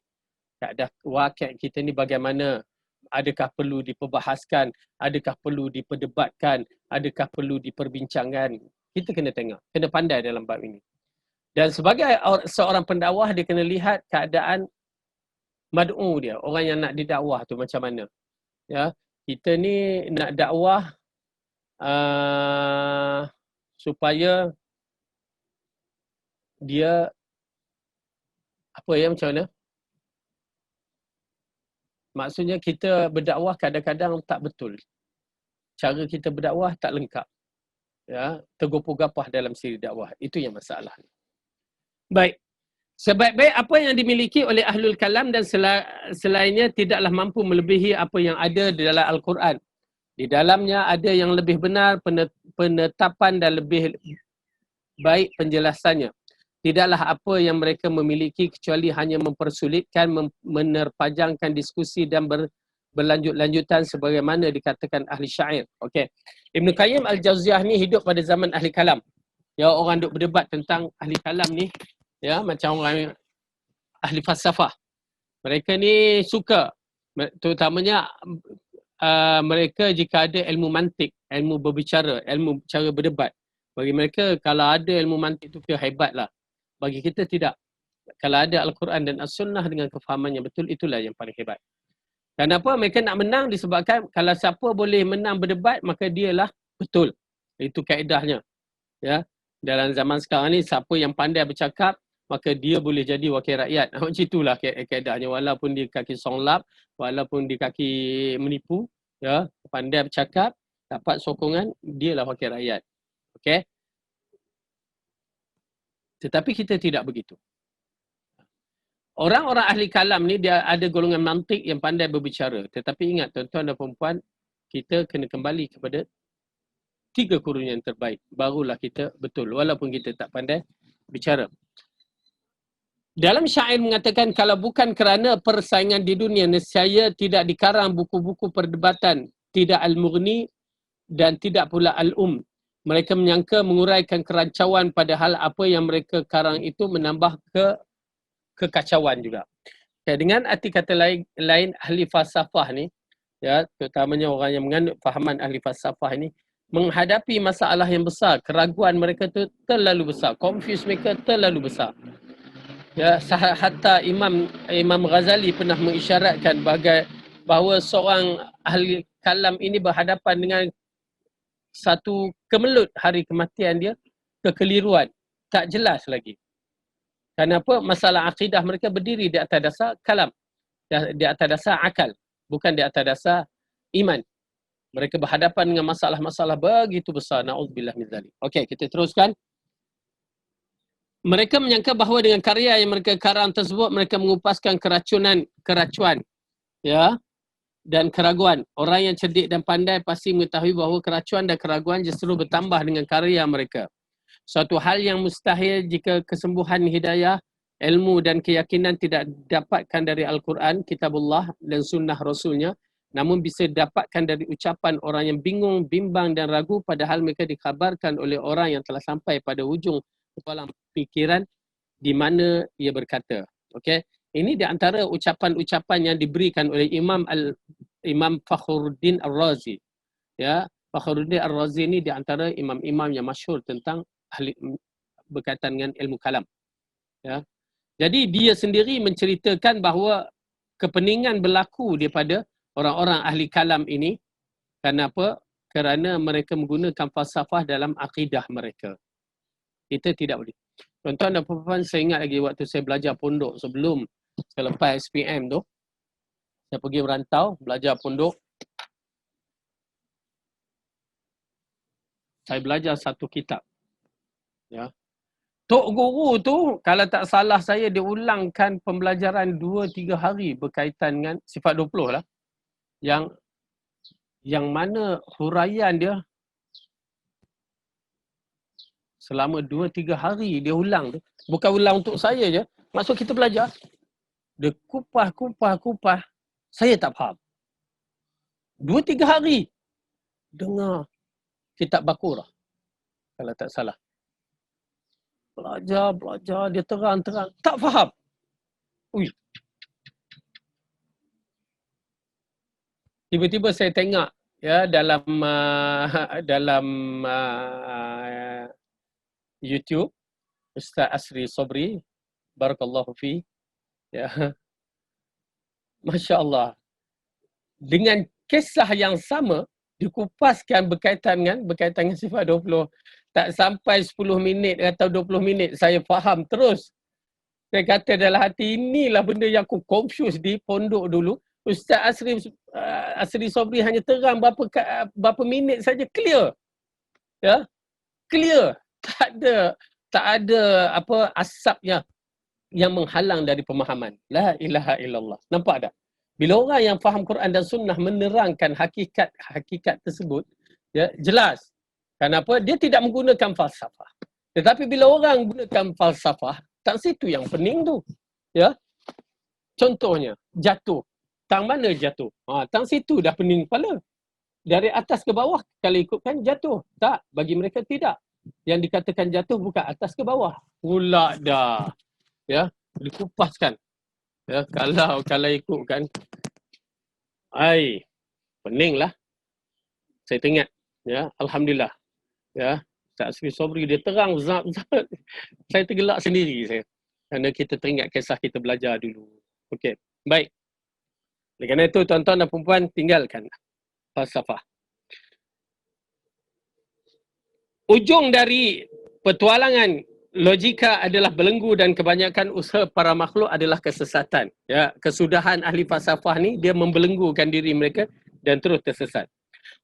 Kaedah waqi' kita ni bagaimana? Adakah perlu diperbahaskan? Adakah perlu diperdebatkan? Adakah perlu diperbincangkan? Kita kena tengok. Kena pandai dalam bab ini. Dan sebagai seorang pendakwah, dia kena lihat keadaan mad'u dia. Orang yang nak didakwah tu macam mana. Ya, kita ni nak dakwah supaya dia apa ya, macam mana? Maksudnya kita berdakwah kadang-kadang tak betul. Cara kita berdakwah tak lengkap. Ya, tergopoh-gapah dalam siri dakwah. Itu yang masalah. Baik. Sebaik-baik apa yang dimiliki oleh ahlul kalam dan selainnya tidaklah mampu melebihi apa yang ada di dalam Al-Quran. Di dalamnya ada yang lebih benar penetapan dan lebih baik penjelasannya. Tidaklah apa yang mereka memiliki kecuali hanya mempersulitkan, menerpajangkan diskusi dan berlanjut-lanjutan sebagaimana dikatakan ahli syair. Okey. Ibn Qayyim Al-Jauziyah ni hidup pada zaman ahli kalam. Ya, orang duk berdebat tentang ahli kalam ni, ya, macam orang ahli falsafah. Mereka ni suka, terutamanya mereka jika ada ilmu mantik, ilmu berbicara, ilmu cara berdebat. Bagi mereka kalau ada ilmu mantik tu hebat lah. Bagi kita tidak. Kalau ada Al-Quran dan As-Sunnah dengan kefahaman yang betul, itulah yang paling hebat. Kenapa mereka nak menang? Disebabkan kalau siapa boleh menang berdebat, maka dialah betul. Itu kaedahnya. Ya. Dalam zaman sekarang ni, siapa yang pandai bercakap, maka dia boleh jadi wakil rakyat. Macam itulah kaedahnya. Walaupun dia kaki songlap, walaupun dia kaki menipu, ya, pandai bercakap, dapat sokongan, dialah wakil rakyat. Okey? Tetapi kita tidak begitu. Orang-orang ahli kalam ni dia ada golongan mantik yang pandai berbicara. Tetapi ingat tuan-tuan dan puan-puan, kita kena kembali kepada 3 kurun yang terbaik. Barulah kita betul walaupun kita tak pandai bicara. Dalam syair mengatakan kalau bukan kerana persaingan di dunia, nescaya tidak dikarang buku-buku perdebatan, tidak al-mughni dan tidak pula al-um. Mereka menyangka menguraikan kerancauan padahal apa yang mereka karang itu menambah kekacauan juga. Okay, dengan arti kata lain ahli falsafah ni, ya, terutamanya orang yang menganut fahaman ahli falsafah ini, menghadapi masalah yang besar, keraguan mereka tu terlalu besar, confuse mereka terlalu besar. Ya, hatta Imam Ghazali pernah mengisyaratkan bahawa seorang ahli kalam ini berhadapan dengan satu kemelut hari kematian dia, kekeliruan, tak jelas lagi. Kenapa? Masalah akidah mereka berdiri di atas dasar kalam, di atas dasar akal, bukan di atas dasar iman. Mereka berhadapan dengan masalah-masalah begitu besar. Na'udzubillah min dzalik. Okey, kita teruskan. Mereka menyangka bahawa dengan karya yang mereka karang tersebut mereka mengupaskan keracuan, ya, dan keraguan. Orang yang cerdik dan pandai pasti mengetahui bahawa keracuan dan keraguan justru bertambah dengan karya mereka. Suatu hal yang mustahil jika kesembuhan hidayah, ilmu dan keyakinan tidak dapatkan dari Al-Quran, Kitabullah dan Sunnah Rasulnya, namun bisa dapatkan dari ucapan orang yang bingung, bimbang dan ragu padahal mereka dikhabarkan oleh orang yang telah sampai pada hujung kepala fikiran di mana ia berkata. Okey, ini di antara ucapan-ucapan yang diberikan oleh Imam Fakhruddin Ar-Razi. Ya, Fakhruddin Ar-Razi ini di antara imam-imam yang masyhur tentang berkaitan dengan ilmu kalam. Ya. Jadi dia sendiri menceritakan bahawa kepeningan berlaku daripada orang-orang ahli kalam ini kenapa? Kerana mereka menggunakan falsafah dalam akidah mereka. Kita tidak boleh. Tuan-tuan dan puan-puan, saya ingat lagi waktu saya belajar pondok sebelum selepas SPM tu, saya pergi merantau, belajar pondok. Saya belajar satu kitab. Ya. Tok guru tu, kalau tak salah saya, dia ulangkan pembelajaran 2-3 hari berkaitan dengan sifat 20 lah. Yang mana huraian dia selama 2-3 hari dia ulang tu. Bukan ulang untuk saya je. Maksud kita belajar. Dia kupas. Saya tak faham. 2-3 hari. Dengar kitab Baqarah. Kalau tak salah. Belajar. Dia terang. Tak faham. Ui. Tiba-tiba saya tengok ya dalam YouTube Ustaz Asri Sobri, barakallahu fi, ya. Masya Allah, dengan kisah yang sama dikupaskan berkaitan dengan sifat 20. Tak sampai 10 minit atau 20 minit saya faham terus. Saya kata dalam hati, inilah benda yang aku confuse di pondok dulu. Ustaz Asri Sobri hanya terang berapa minit saja, clear. Ya, clear. Tak ada apa asapnya yang menghalang dari pemahaman. La ilaha illallah. Nampak tak? Bila orang yang faham Quran dan Sunnah menerangkan hakikat tersebut, ya, jelas. Kenapa? Dia tidak menggunakan falsafah. Tetapi bila orang gunakan falsafah, tak situ yang pening tu. Ya. Contohnya, jatuh. Tang mana jatuh? Tang situ dah pening kepala. Dari atas ke bawah, kalau ikutkan jatuh. Tak, bagi mereka tidak. Yang dikatakan jatuh bukan atas ke bawah. Pula dah. Ya, dikupaskan. Ya, kalau ikutkan, peninglah. Saya teringat, ya, alhamdulillah. Ya, Ustaz Asri Sobri dia terang zat. Saya tergelak sendiri saya. Kerana kita teringat kisah kita belajar dulu. Okey, baik. Oleh kerana itu tuan-tuan dan puan-puan, tinggalkan falsafah. Ujung dari petualangan logika adalah belenggu dan kebanyakan usaha para makhluk adalah kesesatan. Ya, kesudahan ahli falsafah ni dia membelenggukan diri mereka dan terus tersesat.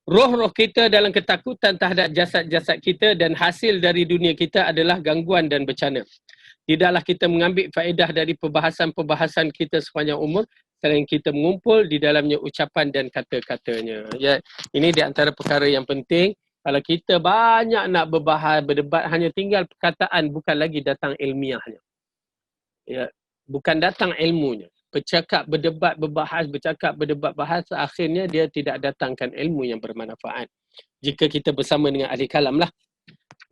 Roh-roh kita dalam ketakutan terhadap jasad-jasad kita dan hasil dari dunia kita adalah gangguan dan bencana. Tidaklah kita mengambil faedah dari perbahasan-perbahasan kita sepanjang umur selain kita mengumpul di dalamnya ucapan dan kata-katanya. Ya, ini di antara perkara yang penting. Kalau kita banyak nak berdebat, hanya tinggal perkataan, bukan lagi datang ilmiahnya. Ya, bukan datang ilmunya. Bercakap, berdebat, bahas, akhirnya dia tidak datangkan ilmu yang bermanfaat. Jika kita bersama dengan ahli kalam lah.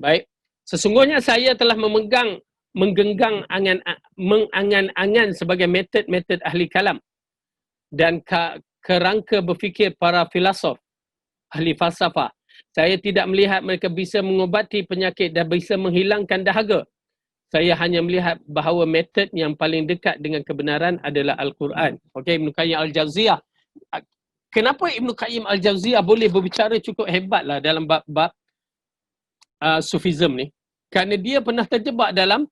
Baik, sesungguhnya saya telah menggenggam mengangan-angan sebagai metod-metod ahli kalam dan kerangka berfikir para filosof, ahli falsafah. Saya tidak melihat mereka bisa mengobati penyakit dan bisa menghilangkan dahaga. Saya hanya melihat bahawa metod yang paling dekat dengan kebenaran adalah Al-Quran. Okey, Ibn Qayyim Al-Jawziyah. Kenapa Ibn Qayyim Al-Jawziyah boleh berbicara cukup hebatlah dalam bab Sufism ni? Kerana dia pernah terjebak dalam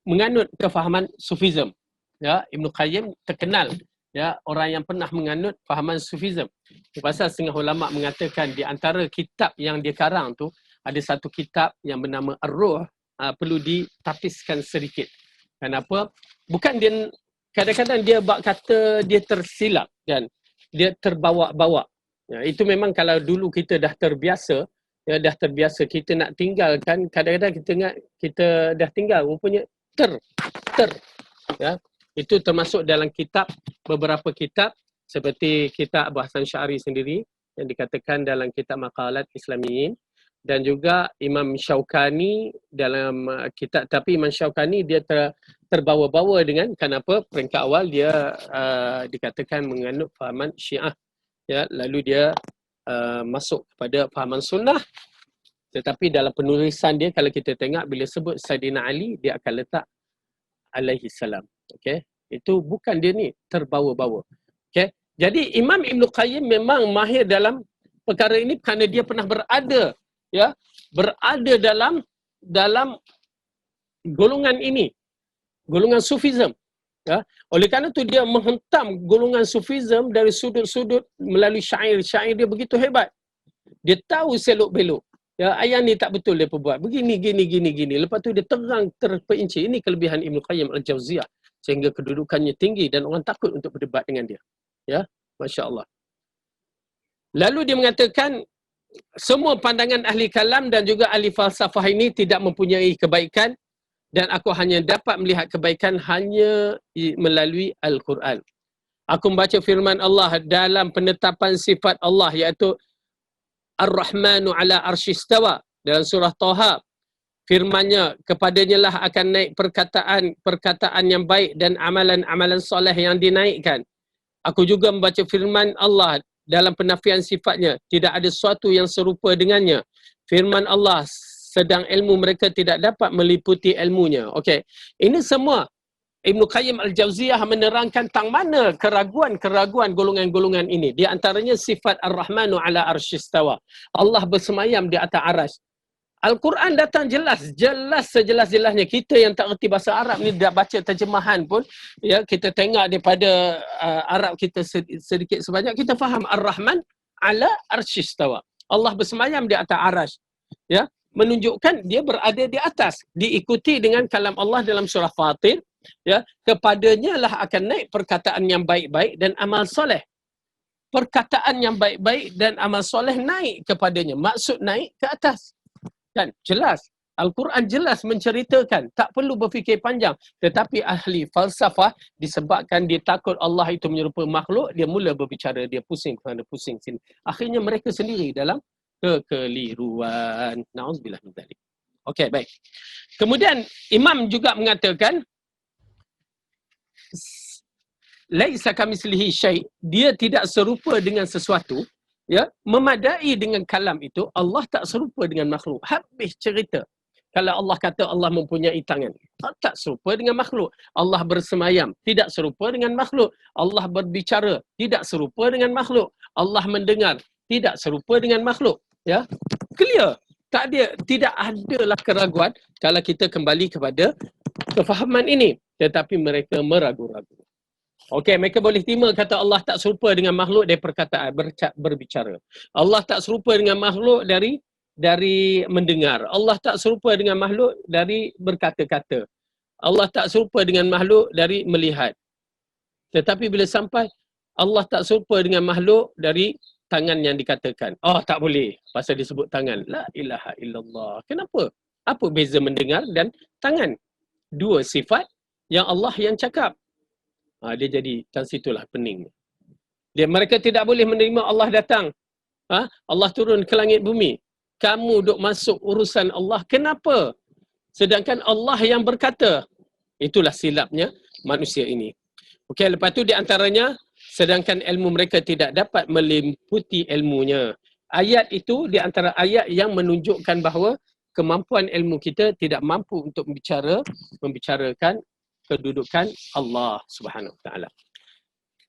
menganut kefahaman Sufism. Ya, Ibn Qayyim terkenal, ya, orang yang pernah menganut fahaman Sufism. Pasal setengah ulama mengatakan di antara kitab yang dia karang tu ada satu kitab yang bernama Ar-Ruh, perlu ditapiskan sedikit. Kenapa? Bukan dia, kadang-kadang dia kata dia tersilap kan. Dia terbawa-bawa. Ya, itu memang kalau dulu kita dah terbiasa, kita nak tinggalkan, kadang-kadang kita dah tinggal, rupanya ya. Itu termasuk dalam kitab, beberapa kitab seperti kitab Abu Hasan Sy'ari sendiri yang dikatakan dalam kitab Maqalat Islamiyin, dan juga Imam Syaukani dalam kitab, tapi Imam Syaukani dia terbawa-bawa dengan kenapa peringkat awal dia dikatakan menganut fahaman Syiah, ya, lalu dia masuk kepada fahaman sunnah. Tetapi dalam penulisan dia, kalau kita tengok bila sebut Saidina Ali, dia akan letak alaihi salam. Okey, itu bukan dia ni terbawa-bawa. Okey, jadi Imam Ibn Qayyim memang mahir dalam perkara ini kerana dia pernah berada, ya, berada dalam golongan ini, golongan Sufism, ya. Oleh kerana itu dia menghentam golongan Sufism dari sudut-sudut melalui syair-syair dia begitu hebat. Dia tahu selok-belok. Ya, ayat ni tak betul dia perbuat. Begini, gini. Lepas tu dia terang terperinci. Ini kelebihan Ibn Qayyim Al-Jauziyah. Sehingga kedudukannya tinggi dan orang takut untuk berdebat dengan dia. Ya, Masya Allah. Lalu dia mengatakan, semua pandangan ahli kalam dan juga ahli falsafah ini tidak mempunyai kebaikan, dan aku hanya dapat melihat kebaikan hanya melalui Al-Quran. Aku membaca firman Allah dalam penetapan sifat Allah, iaitu Ar-Rahmanu ala arsyistawa dalam surah Taha. Firmannya, kepadanya lah akan naik perkataan yang baik dan amalan-amalan soleh yang dinaikkan. Aku juga membaca firman Allah dalam penafian sifatnya, tidak ada sesuatu yang serupa dengannya. Firman Allah, sedang ilmu mereka tidak dapat meliputi ilmunya. Okey, ini semua Ibn Qayyim Al-Jauziyah menerangkan tentang mana keraguan-keraguan golongan-golongan ini. Di antaranya sifat Ar-Rahmanu ala arsyistawa. Allah bersemayam di atas aras. Al-Quran datang jelas sejelas-jelasnya. Kita yang tak erti bahasa Arab ni dah baca terjemahan pun, ya, kita tengok daripada Arab kita sedikit sebanyak, kita faham Ar-Rahman ala arsyistawa. Allah bersemayam di atas aras. Ya, menunjukkan dia berada di atas. Diikuti dengan kalam Allah dalam surah Fatir. Ya, kepadanya lah akan naik perkataan yang baik-baik dan amal soleh. Perkataan yang baik-baik dan amal soleh naik kepadanya. Maksud naik ke atas. Kan jelas. Al-Quran jelas menceritakan. Tak perlu berfikir panjang. Tetapi ahli falsafah, disebabkan dia takut Allah itu menyerupai makhluk, dia mula berbicara, dia pusing kerana pusing sini. Akhirnya mereka sendiri dalam kekeliruan. Na'udzubillah min dzalik. Okey, baik. Kemudian Imam juga mengatakan, laisa kamitslihi syai', dia tidak serupa dengan sesuatu, ya, memadai dengan kalam itu. Allah tak serupa dengan makhluk. Habis cerita. Kalau Allah kata Allah mempunyai tangan, tak serupa dengan makhluk. Allah bersemayam, tidak serupa dengan makhluk. Allah berbicara, tidak serupa dengan makhluk. Allah mendengar, tidak serupa dengan makhluk. Ya, clear. Tidak adalah keraguan kalau kita kembali kepada kefahaman ini. Tetapi mereka meragu-ragu. Okey, mereka boleh terima kata Allah tak serupa dengan makhluk dari perkataan, berbicara. Allah tak serupa dengan makhluk dari mendengar. Allah tak serupa dengan makhluk dari berkata-kata. Allah tak serupa dengan makhluk dari melihat. Tetapi bila sampai Allah tak serupa dengan makhluk dari tangan yang dikatakan. Oh, tak boleh. Pasal disebut tangan. La ilaha illallah. Kenapa? Apa beza mendengar dan tangan? Dua sifat yang Allah yang cakap. Dia jadi, dan situlah pening. Mereka tidak boleh menerima Allah datang. Allah turun ke langit bumi. Kamu duk masuk urusan Allah. Kenapa? Sedangkan Allah yang berkata. Itulah silapnya manusia ini. Okey, lepas tu di antaranya, sedangkan ilmu mereka tidak dapat meliputi ilmunya. Ayat itu di antara ayat yang menunjukkan bahawa kemampuan ilmu kita tidak mampu untuk membicarakan kedudukan Allah Subhanahu Wa Taala.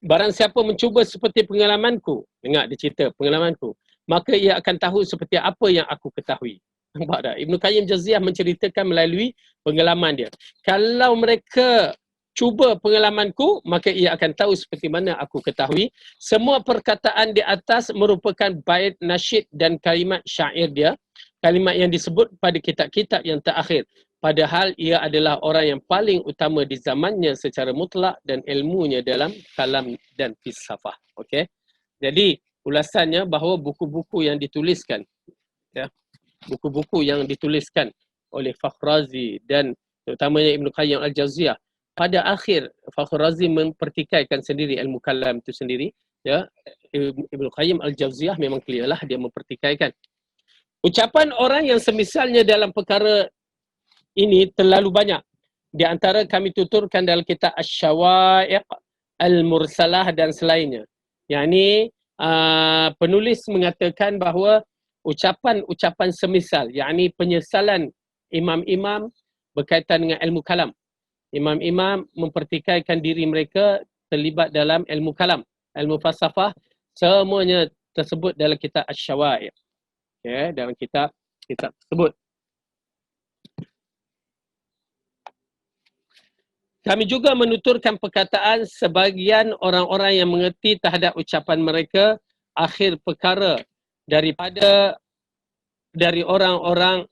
Barang siapa mencuba seperti pengalamanku, dengar dia cerita pengalamanku, maka ia akan tahu seperti apa yang aku ketahui. Nampak tak? Ibn Qayyim Jauziyah menceritakan melalui pengalaman dia. Kalau mereka cuba pengalamanku, maka ia akan tahu seperti mana aku ketahui. Semua perkataan di atas merupakan bait nasyid dan kalimat syair dia. Kalimat yang disebut pada kitab-kitab yang terakhir. Padahal ia adalah orang yang paling utama di zamannya secara mutlak dan ilmunya dalam kalam dan filsafah. Okey. Jadi ulasannya bahawa buku-buku yang dituliskan, ya, buku-buku yang dituliskan oleh Fakhr Razi dan terutamanya Ibn Qayyim Al-Jauziyah, pada akhir Fakhr Razi mempertikaikan sendiri ilmu kalam itu sendiri Ya, Ibnu Qayyim Al-Jauziyah memang clear lah, dia mempertikaikan. Ucapan orang yang semisalnya dalam perkara ini terlalu banyak. Di antara kami tuturkan dalam kitab Asy-Syawaiq Al-Mursalah dan selainnya. Yang ini penulis mengatakan bahawa ucapan-ucapan semisal, yakni penyesalan imam-imam berkaitan dengan ilmu kalam. Imam-imam mempertikaikan diri mereka terlibat dalam ilmu kalam, ilmu falsafah, semuanya tersebut dalam kitab Asy-Syawaiq. Okay, dalam kitab tersebut. Kami juga menuturkan perkataan sebagian orang-orang yang mengerti terhadap ucapan mereka akhir perkara dari orang-orang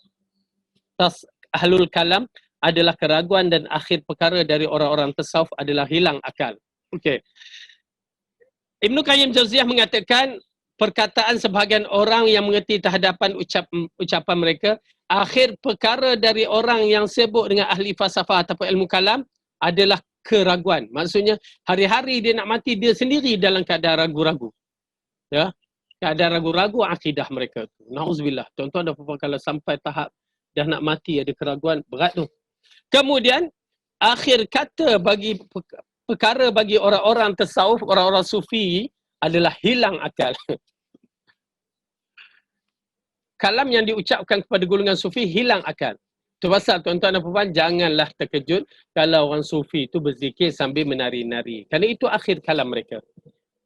ahlul kalam adalah keraguan dan akhir perkara dari orang-orang tasawuf adalah hilang akal. Okey. Ibnu Qayyim Jauziyah mengatakan perkataan sebahagian orang yang mengerti terhadapan ucapan mereka akhir perkara dari orang yang sibuk dengan ahli falsafah ataupun ilmu kalam adalah keraguan. Maksudnya hari-hari dia nak mati dia sendiri dalam keadaan ragu-ragu. Ya. Keadaan ragu-ragu akidah mereka tu. Nauzubillah. Tuan-tuan dan puan-puan, kalau sampai tahap dah nak mati ada keraguan, berat tu. Kemudian akhir kata bagi perkara bagi orang-orang tasawuf, orang-orang sufi adalah hilang akal. Kalam yang diucapkan kepada golongan sufi hilang akal. Itu pasal tuan-tuan dan puan-puan janganlah terkejut kalau orang sufi itu berzikir sambil menari-nari. Kerana itu akhir kalam mereka.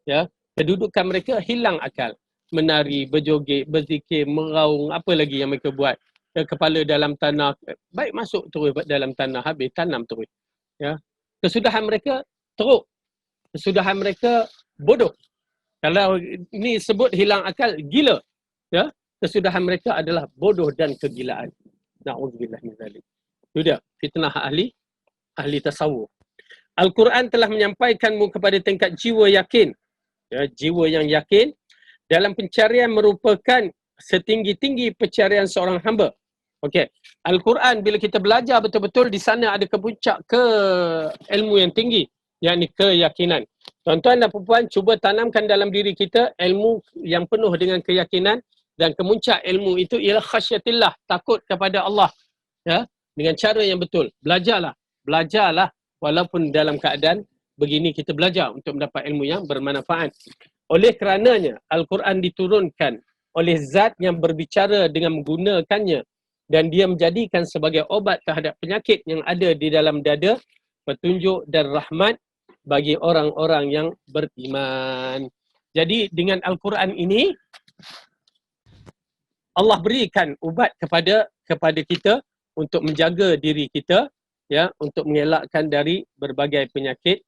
Ya, kedudukan mereka hilang akal. Menari, berjoget, berzikir, meraung, apa lagi yang mereka buat. Ya, kepala dalam tanah, baik masuk terus dalam tanah, habis tanam terus. Ya. Kesudahan mereka teruk. Kesudahan mereka bodoh. Kalau ini sebut hilang akal, gila. Ya. Kesudahan mereka adalah bodoh dan kegilaan. Na'udzubillah min zalik. Itu dia, fitnah ahli tasawuf. Al-Quran telah menyampaikanmu kepada tingkat jiwa yakin. Ya, jiwa yang yakin dalam pencarian merupakan setinggi-tinggi pencarian seorang hamba. Okey. Al-Quran bila kita belajar betul-betul di sana ada kepuncak ke ilmu yang tinggi, yakni keyakinan. Tuan-tuan dan puan-puan cuba tanamkan dalam diri kita ilmu yang penuh dengan keyakinan. Dan kemuncak ilmu itu ialah khasyatillah, takut kepada Allah. Ya, dengan cara yang betul. Belajarlah walaupun dalam keadaan begini kita belajar untuk mendapat ilmu yang bermanfaat. Oleh kerananya Al-Quran diturunkan oleh zat yang berbicara dengan menggunakannya dan dia menjadikan sebagai obat terhadap penyakit yang ada di dalam dada, petunjuk dan rahmat bagi orang-orang yang beriman. Jadi dengan Al-Quran ini Allah berikan ubat kepada kita untuk menjaga diri kita, ya, untuk mengelakkan dari berbagai penyakit,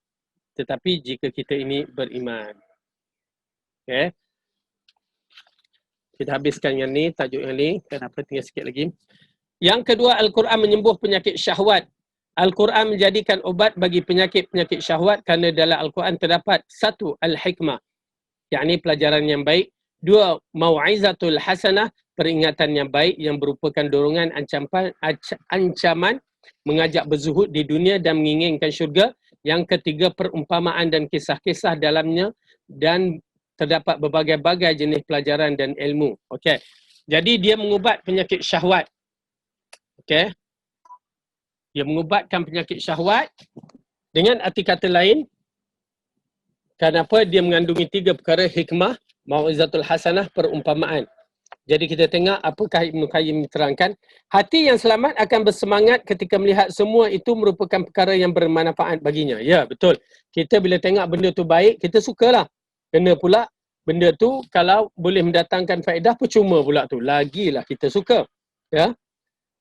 tetapi jika kita ini beriman. Okey. Kita habiskan yang ni, tajuk yang ni, kenapa tinggal sikit lagi. Yang kedua, Al-Quran menyembuh penyakit syahwat. Al-Quran menjadikan obat bagi penyakit-penyakit syahwat kerana dalam Al-Quran terdapat satu, al-hikmah, yakni pelajaran yang baik. Dua, mau'izatul hasanah, peringatan yang baik yang merupakan dorongan ancaman mengajak berzuhud di dunia dan menginginkan syurga. Yang ketiga, perumpamaan dan kisah-kisah dalamnya dan terdapat berbagai-bagai jenis pelajaran dan ilmu. Okey. Jadi dia mengubat penyakit syahwat. Okey. Dia mengubatkan penyakit syahwat. Dengan arti kata lain, kenapa dia mengandungi tiga perkara: hikmah, mau'izatul hasanah, perumpamaan. Jadi kita tengok apakah Ibnu Qayyim terangkan. Hati yang selamat akan bersemangat ketika melihat semua itu merupakan perkara yang bermanfaat baginya. Ya, betul. Kita bila tengok benda tu baik, kita sukalah. Kena pula benda tu kalau boleh mendatangkan faedah, percuma pula tu. Lagilah kita suka. Ya.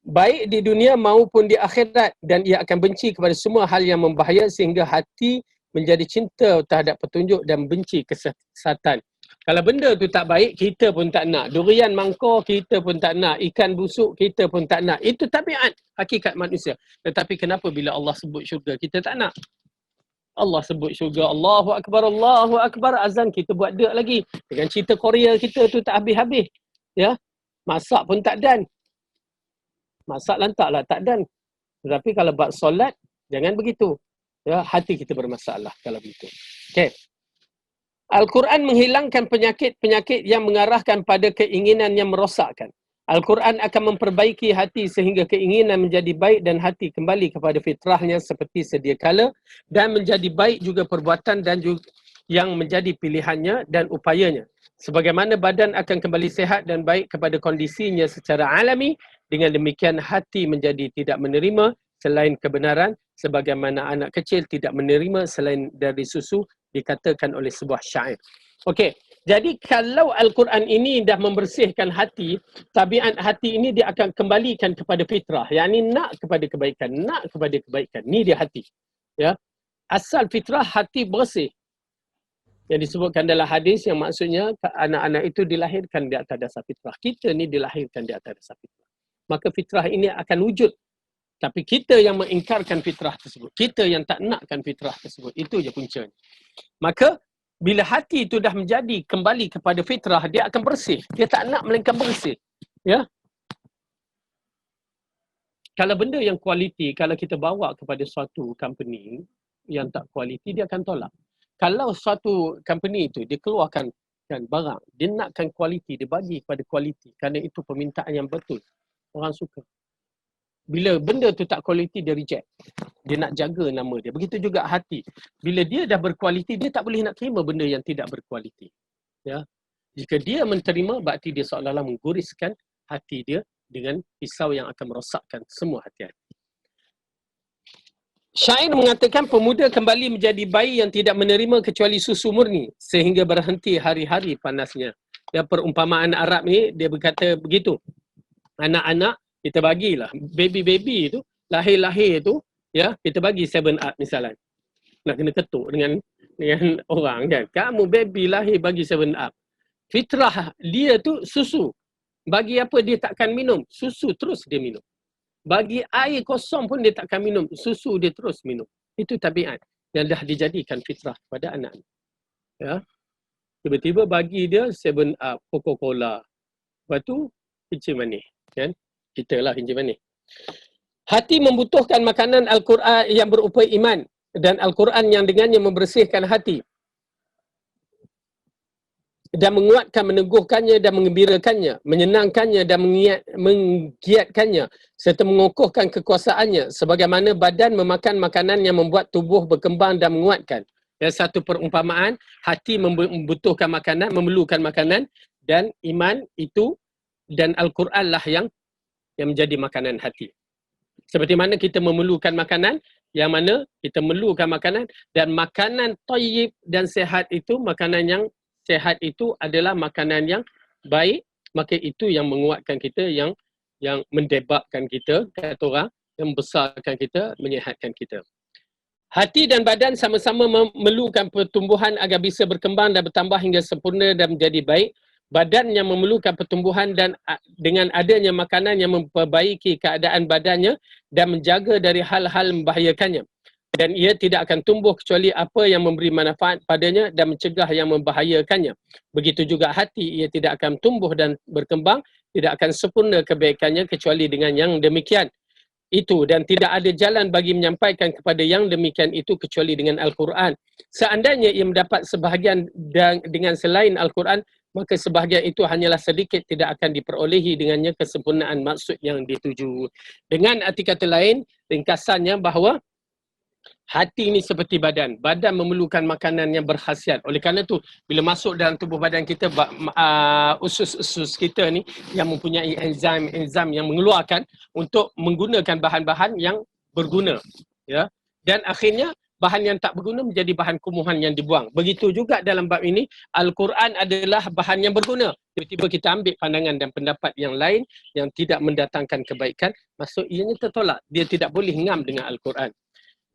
Baik di dunia maupun di akhirat, dan ia akan benci kepada semua hal yang membahaya sehingga hati menjadi cinta terhadap petunjuk dan benci kesesatan. Kalau benda tu tak baik, kita pun tak nak. Durian mangkor, kita pun tak nak. Ikan busuk, kita pun tak nak. Itu tabiat, hakikat manusia. Tetapi kenapa bila Allah sebut syurga, kita tak nak? Allah sebut syurga, Allahu Akbar, azan kita buat dek lagi. Dengan cerita Korea kita tu tak habis-habis. Ya, masak pun tak dan. Masak lantaklah tak dan. Tetapi kalau buat solat, jangan begitu. Ya, hati kita bermasalah kalau begitu. Okey. Al-Quran menghilangkan penyakit-penyakit yang mengarahkan pada keinginan yang merosakkan. Al-Quran akan memperbaiki hati sehingga keinginan menjadi baik dan hati kembali kepada fitrahnya seperti sedia kala, dan menjadi baik juga perbuatan dan juga yang menjadi pilihannya dan upayanya. Sebagaimana badan akan kembali sehat dan baik kepada kondisinya secara alami, dengan demikian hati menjadi tidak menerima selain kebenaran, sebagaimana anak kecil tidak menerima selain dari susu, dikatakan oleh sebuah syair. Okey, jadi kalau Al-Quran ini dah membersihkan hati, tabiat hati ini dia akan kembalikan kepada fitrah. Yang ni nak kepada kebaikan, nak kepada kebaikan. Ni dia hati. Ya. Asal fitrah hati bersih. Yang disebutkan dalam hadis yang maksudnya anak-anak itu dilahirkan di atas dasar fitrah. Kita ni dilahirkan di atas dasar fitrah. Maka fitrah ini akan wujud. Tapi kita yang mengingkarkan fitrah tersebut. Kita yang tak nakkan fitrah tersebut. Itu je puncanya. Maka bila hati itu dah menjadi kembali kepada fitrah, dia akan bersih. Dia tak nak melainkan bersih. Ya. Kalau benda yang kualiti, kalau kita bawa kepada suatu company yang tak kualiti, dia akan tolak. Kalau suatu company itu dia keluarkan barang, dia nakkan kualiti, dia bagi kepada kualiti, kerana itu permintaan yang betul. Orang suka. Bila benda tu tak kualiti, dia reject. Dia nak jaga nama dia. Begitu juga hati. Bila dia dah berkualiti, dia tak boleh nak terima benda yang tidak berkualiti. Ya. Jika dia menerima, berarti dia seolah-olah mengguriskan hati dia dengan pisau yang akan merosakkan semua hati-hati. Syair mengatakan pemuda kembali menjadi bayi yang tidak menerima kecuali susu murni sehingga berhenti hari-hari panasnya. Ya, perumpamaan Arab ni dia berkata begitu. Anak-anak kita bagilah, baby-baby itu, lahir-lahir itu, ya, kita bagi 7up misalnya. Nak kena ketuk dengan orang kan. Kamu baby lahir bagi 7up. Fitrah dia tu susu. Bagi apa dia takkan minum? Susu terus dia minum. Bagi air kosong pun dia takkan minum. Susu dia terus minum. Itu tabiat yang dah dijadikan fitrah pada anak. Ya. Tiba-tiba bagi dia 7up, Coca-Cola. Lepas tu kencing manis. Kan? Kita lah kencing manis. Hati membutuhkan makanan Al-Quran yang berupa iman. Dan Al-Quran yang dengannya membersihkan hati. Dan menguatkan, meneguhkannya dan mengembirakannya, menyenangkannya dan menggiatkannya, serta mengukuhkan kekuasaannya, sebagaimana badan memakan makanan yang membuat tubuh berkembang dan menguatkan. Yang satu perumpamaan, hati membutuhkan makanan, memerlukan makanan, dan iman itu dan Al-Quran lah yang menjadi makanan hati. Seperti mana kita memerlukan makanan, yang mana kita memerlukan makanan, dan makanan tayyib dan sehat itu, makanan yang sehat itu adalah makanan yang baik, maka itu yang menguatkan kita, yang mendebakkan kita, kata orang, yang membesarkan kita, menyihatkan kita. Hati dan badan sama-sama memerlukan pertumbuhan agar bisa berkembang dan bertambah hingga sempurna dan menjadi baik. Badan yang memerlukan pertumbuhan dan dengan adanya makanan yang memperbaiki keadaan badannya dan menjaga dari hal-hal membahayakannya. Dan ia tidak akan tumbuh kecuali apa yang memberi manfaat padanya dan mencegah yang membahayakannya. Begitu juga hati, ia tidak akan tumbuh dan berkembang, tidak akan sempurna kebaikannya kecuali dengan yang demikian itu, dan tidak ada jalan bagi menyampaikan kepada yang demikian itu kecuali dengan Al-Quran. Seandainya ia mendapat sebahagian dengan selain Al-Quran, maka sebahagian itu hanyalah sedikit, tidak akan diperolehi dengannya kesempurnaan maksud yang dituju. Dengan arti kata lain, ringkasannya bahawa hati ini seperti badan. Badan memerlukan makanan yang berkhasiat. Oleh kerana itu, bila masuk dalam tubuh badan kita, usus-usus kita ni yang mempunyai enzim yang mengeluarkan untuk menggunakan bahan-bahan yang berguna. Ya. Dan akhirnya, bahan yang tak berguna menjadi bahan kumuhan yang dibuang. Begitu juga dalam bab ini, Al-Quran adalah bahan yang berguna. Tiba-tiba kita ambil pandangan dan pendapat yang lain yang tidak mendatangkan kebaikan, maksud ianya tertolak. Dia tidak boleh ngam dengan Al-Quran.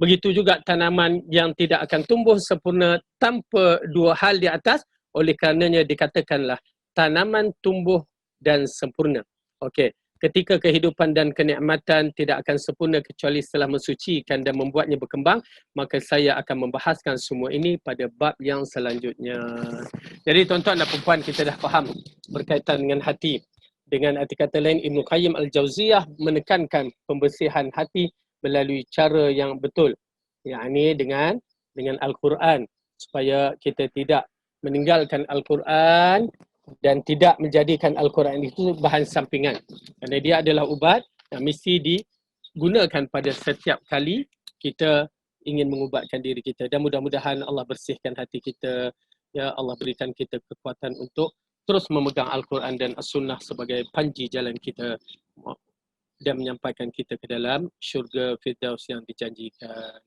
Begitu juga tanaman yang tidak akan tumbuh sempurna tanpa dua hal di atas, oleh karenanya dikatakanlah tanaman tumbuh dan sempurna. Okey, ketika kehidupan dan kenikmatan tidak akan sempurna kecuali setelah mensucikan dan membuatnya berkembang, maka saya akan membahaskan semua ini pada bab yang selanjutnya. Jadi tuan-tuan dan puan-puan, kita dah faham berkaitan dengan hati. Dengan arti kata lain, Ibn Qayyim Al-Jauziyah menekankan pembersihan hati melalui cara yang betul, yakni dengan Al-Quran, supaya kita tidak meninggalkan Al-Quran dan tidak menjadikan Al-Quran itu bahan sampingan. Kerana dia adalah ubat yang mesti digunakan pada setiap kali kita ingin mengubatkan diri kita. Dan mudah-mudahan Allah bersihkan hati kita. Ya Allah berikan kita kekuatan untuk terus memegang Al-Quran dan As-Sunnah sebagai panji jalan kita dan menyampaikan kita ke dalam syurga Firdaus yang dijanjikan.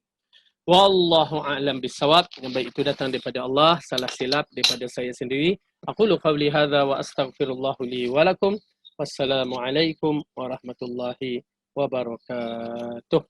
Wallahu a'lam bissawab. Yang baik itu datang daripada Allah, salah silap daripada saya sendiri. Aqulu qawli hadza wa astaghfirullah li wa lakum. Wassalamualaikum warahmatullahi wabarakatuh.